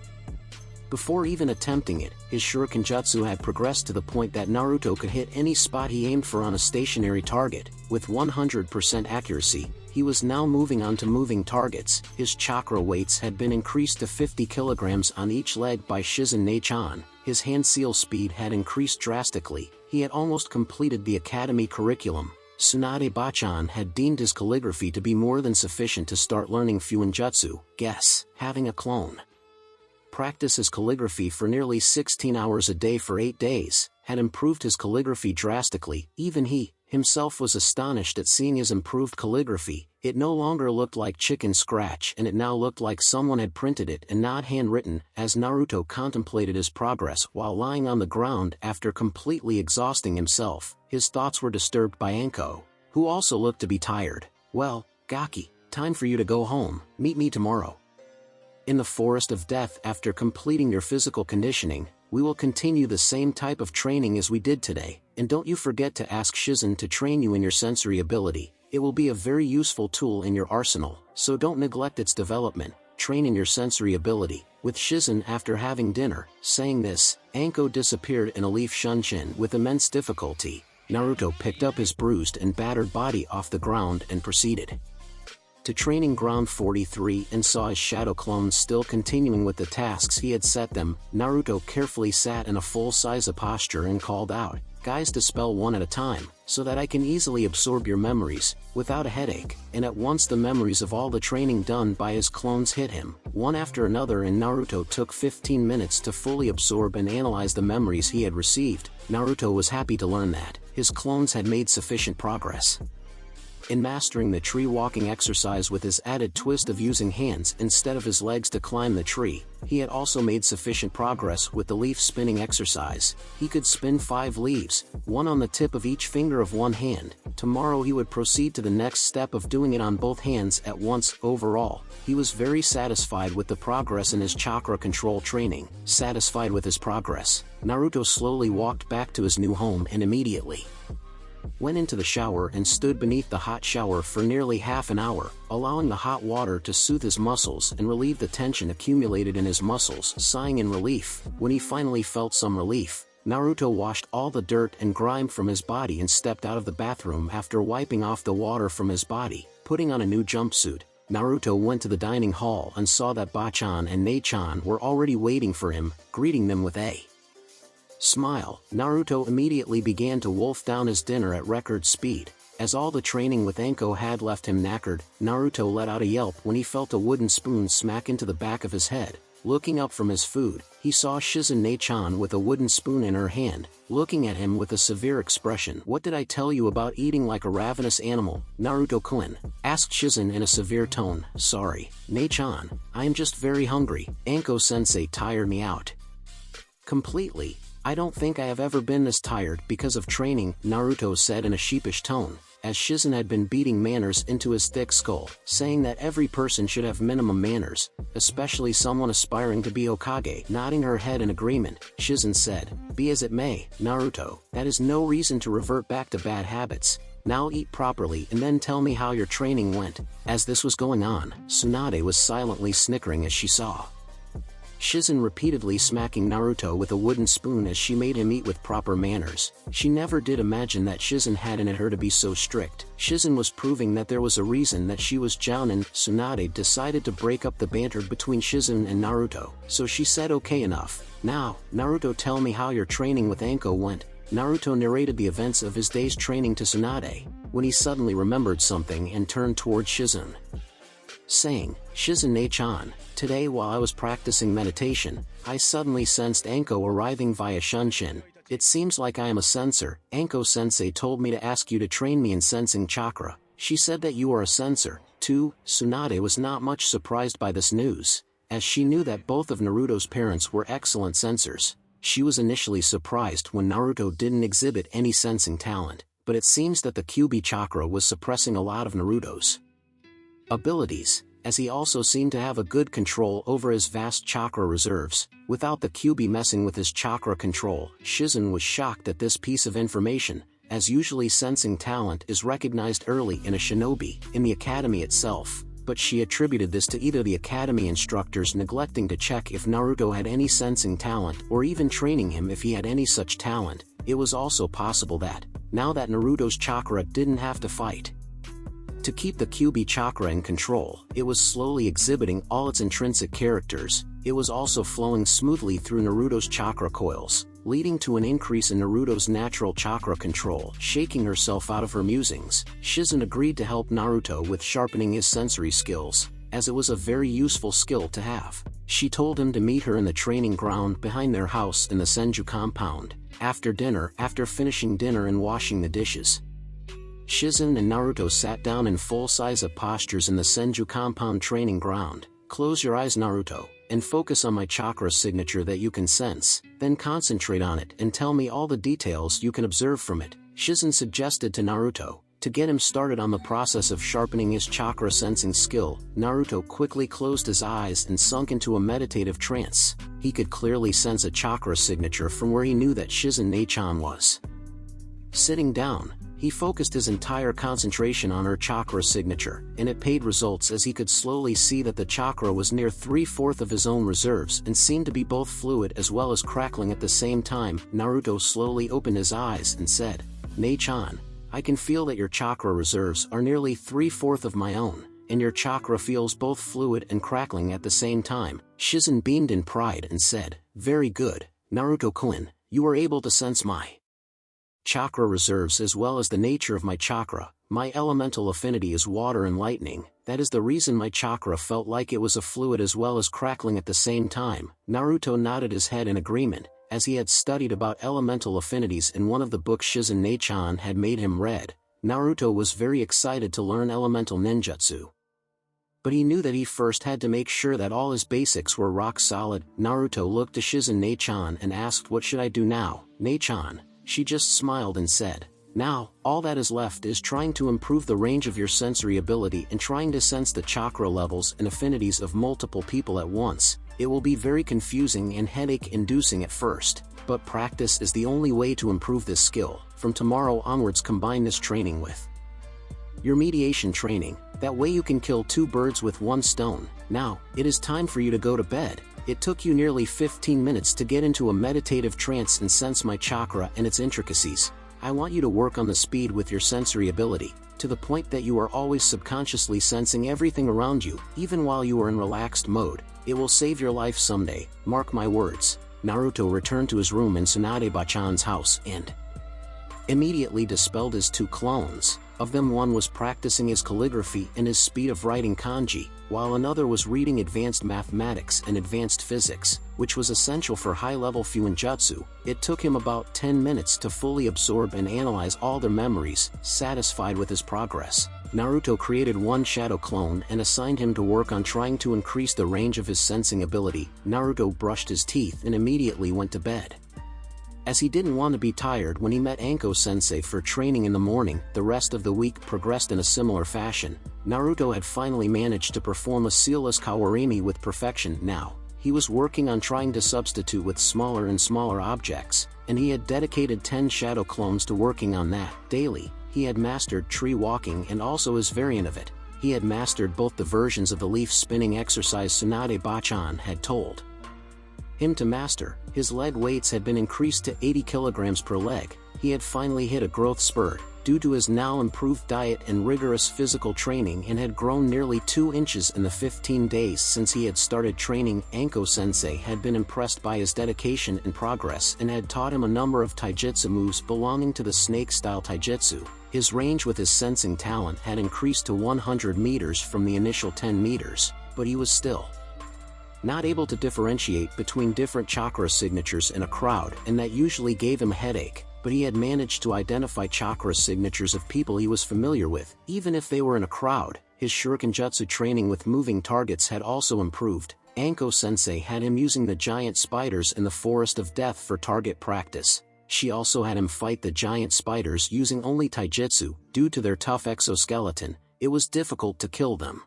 Before even attempting it, his shuriken jutsu had progressed to the point that Naruto could hit any spot he aimed for on a stationary target. With 100% accuracy, he was now moving on to moving targets. His chakra weights had been increased to 50 kilograms on each leg by Shizen Nei-chan. His hand seal speed had increased drastically. He had almost completed the academy curriculum. Tsunade Bachan had deemed his calligraphy to be more than sufficient to start learning Fuinjutsu. Guess, having a clone practice his calligraphy for nearly 16 hours a day for 8 days, had improved his calligraphy drastically. Even he, himself, was astonished at seeing his improved calligraphy. It no longer looked like chicken scratch, and it now looked like someone had printed it and not handwritten. As Naruto contemplated his progress while lying on the ground after completely exhausting himself, his thoughts were disturbed by Anko, who also looked to be tired. "Well, Gaki, time for you to go home. Meet me tomorrow in the Forest of Death. After completing your physical conditioning, we will continue the same type of training as we did today, and don't you forget to ask Shizen to train you in your sensory ability. It will be a very useful tool in your arsenal, so don't neglect its development. Train in your sensory ability." With Shizen after having dinner, saying this, Anko disappeared in a leaf Shunshin with immense difficulty. Naruto picked up his bruised and battered body off the ground and proceeded to training ground 43 and saw his shadow clones still continuing with the tasks he had set them. Naruto carefully sat in a full-size posture and called out, "Guys, dispel one at a time, so that I can easily absorb your memories, without a headache." And at once the memories of all the training done by his clones hit him, one after another, and Naruto took 15 minutes to fully absorb and analyze the memories he had received. Naruto was happy to learn that his clones had made sufficient progress in mastering the tree walking exercise with his added twist of using hands instead of his legs to climb the tree. He had also made sufficient progress with the leaf spinning exercise. He could spin 5 leaves, one on the tip of each finger of one hand. Tomorrow he would proceed to the next step of doing it on both hands at once. Overall, he was very satisfied with the progress in his chakra control training. Satisfied with his progress, Naruto slowly walked back to his new home and immediately went into the shower and stood beneath the hot shower for nearly half an hour, allowing the hot water to soothe his muscles and relieve the tension accumulated in his muscles. Sighing in relief, when he finally felt some relief, Naruto washed all the dirt and grime from his body and stepped out of the bathroom after wiping off the water from his body, putting on a new jumpsuit. Naruto went to the dining hall and saw that Bachan and Nei-chan were already waiting for him, greeting them with a smile. Naruto immediately began to wolf down his dinner at record speed. As all the training with Anko had left him knackered, Naruto let out a yelp when he felt a wooden spoon smack into the back of his head. Looking up from his food, he saw Shizen Nei-chan with a wooden spoon in her hand, looking at him with a severe expression. "What did I tell you about eating like a ravenous animal, Naruto-kun?" asked Shizen in a severe tone. "Sorry, Nei-chan, I am just very hungry. Anko-sensei tired me out completely. I don't think I have ever been this tired because of training," Naruto said in a sheepish tone, as Shizen had been beating manners into his thick skull, saying that every person should have minimum manners, especially someone aspiring to be Hokage. Nodding her head in agreement, Shizen said, "Be as it may, Naruto, that is no reason to revert back to bad habits. Now eat properly and then tell me how your training went." As this was going on, Tsunade was silently snickering as she saw Shizen repeatedly smacking Naruto with a wooden spoon as she made him eat with proper manners. She never did imagine that Shizen had in it her to be so strict. Shizen was proving that there was a reason that she was jounin. Tsunade decided to break up the banter between Shizen and Naruto, so she said, "Okay, enough. Now, Naruto, tell me how your training with Anko went." Naruto narrated the events of his day's training to Tsunade, when he suddenly remembered something and turned toward Shizen, saying, "Shizen Nei-chan, today while I was practicing meditation, I suddenly sensed Anko arriving via Shunshin. It seems like I am a sensor. Anko-sensei told me to ask you to train me in sensing chakra. She said that you are a sensor, too." Tsunade was not much surprised by this news, as she knew that both of Naruto's parents were excellent sensors. She was initially surprised when Naruto didn't exhibit any sensing talent, but it seems that the Kyuubi chakra was suppressing a lot of Naruto's abilities, as he also seemed to have a good control over his vast chakra reserves, without the Kyuubi messing with his chakra control. Shizen was shocked at this piece of information, as usually sensing talent is recognized early in a shinobi, in the academy itself, but she attributed this to either the academy instructors neglecting to check if Naruto had any sensing talent or even training him if he had any such talent. It was also possible that, now that Naruto's chakra didn't have to fight to keep the Kyuubi chakra in control, it was slowly exhibiting all its intrinsic characters. It was also flowing smoothly through Naruto's chakra coils, leading to an increase in Naruto's natural chakra control. Shaking herself out of her musings, Shizen agreed to help Naruto with sharpening his sensory skills, as it was a very useful skill to have. She told him to meet her in the training ground behind their house in the Senju compound, after dinner. After finishing dinner and washing the dishes, Shizen and Naruto sat down in full-size postures in the Senju compound training ground. "Close your eyes, Naruto, and focus on my chakra signature that you can sense, then concentrate on it and tell me all the details you can observe from it," Shizen suggested to Naruto. To get him started on the process of sharpening his chakra sensing skill, Naruto quickly closed his eyes and sunk into a meditative trance. He could clearly sense a chakra signature from where he knew that Shizen Nei-chan was sitting down. He focused his entire concentration on her chakra signature, and it paid results as he could slowly see that the chakra was near 3/4 of his own reserves and seemed to be both fluid as well as crackling at the same time. Naruto slowly opened his eyes and said, "Nei-chan, I can feel that your chakra reserves are nearly 3/4 of my own, and your chakra feels both fluid and crackling at the same time." Shizen beamed in pride and said, "Very good, Naruto-kun, you are able to sense my chakra reserves as well as the nature of my chakra. My elemental affinity is water and lightning. That is the reason my chakra felt like it was a fluid as well as crackling at the same time." Naruto nodded his head in agreement, as he had studied about elemental affinities in one of the books Shizen Nei-chan had made him read. Naruto was very excited to learn elemental ninjutsu, but he knew that he first had to make sure that all his basics were rock solid. Naruto looked to Shizen Nei-chan and asked, "What should I do now, Nei-chan?" She just smiled and said, "Now, all that is left is trying to improve the range of your sensory ability and trying to sense the chakra levels and affinities of multiple people at once. It will be very confusing and headache-inducing at first, but practice is the only way to improve this skill. From tomorrow onwards, combine this training with your mediation training. That way you can kill 2 birds with 1 stone. Now, it is time for you to go to bed." It took you nearly 15 minutes to get into a meditative trance and sense my chakra and its intricacies. I want you to work on the speed with your sensory ability, to the point that you are always subconsciously sensing everything around you, even while you are in relaxed mode. It will save your life someday, mark my words. Naruto returned to his room in Tsunade-bachan's house and immediately dispelled his 2 clones. Of them, one was practicing his calligraphy and his speed of writing kanji, while another was reading advanced mathematics and advanced physics, which was essential for high-level fuinjutsu. It took him about 10 minutes to fully absorb and analyze all their memories. Satisfied with his progress, Naruto created one shadow clone and assigned him to work on trying to increase the range of his sensing ability. Naruto brushed his teeth and immediately went to bed, as he didn't want to be tired when he met Anko-sensei for training in the morning. The rest of the week progressed in a similar fashion. Naruto had finally managed to perform a sealless kawarimi with perfection. Now, he was working on trying to substitute with smaller and smaller objects, and he had dedicated 10 shadow clones to working on that. Daily, he had mastered tree walking and also his variant of it. He had mastered both the versions of the leaf spinning exercise Tsunade-bachan had told him to master. His leg weights had been increased to 80 kilograms per leg. He had finally hit a growth spurt, due to his now improved diet and rigorous physical training, and had grown nearly 2 inches in the 15 days since he had started training. Anko-sensei had been impressed by his dedication and progress and had taught him a number of taijutsu moves belonging to the snake-style taijutsu. His range with his sensing talent had increased to 100 meters from the initial 10 meters, but he was still not able to differentiate between different chakra signatures in a crowd, and that usually gave him a headache. But he had managed to identify chakra signatures of people he was familiar with, even if they were in a crowd. His shurikenjutsu training with moving targets had also improved. Anko-sensei had him using the giant spiders in the Forest of Death for target practice. She also had him fight the giant spiders using only taijutsu. Due to their tough exoskeleton, it was difficult to kill them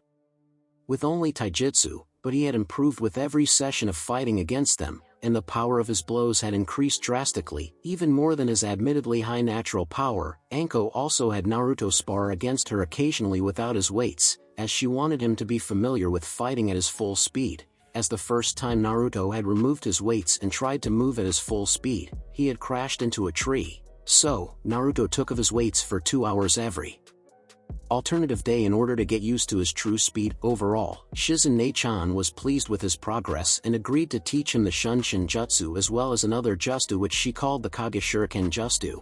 with only taijutsu, but he had improved with every session of fighting against them, and the power of his blows had increased drastically, even more than his admittedly high natural power. Anko also had Naruto spar against her occasionally without his weights, as she wanted him to be familiar with fighting at his full speed. As the first time Naruto had removed his weights and tried to move at his full speed, he had crashed into a tree. So, Naruto took of his weights for 2 hours every alternative day in order to get used to his true speed. Overall, Shizune-chan was pleased with his progress and agreed to teach him the Shunshin Jutsu as well as another jutsu which she called the Kage Shuriken Jutsu.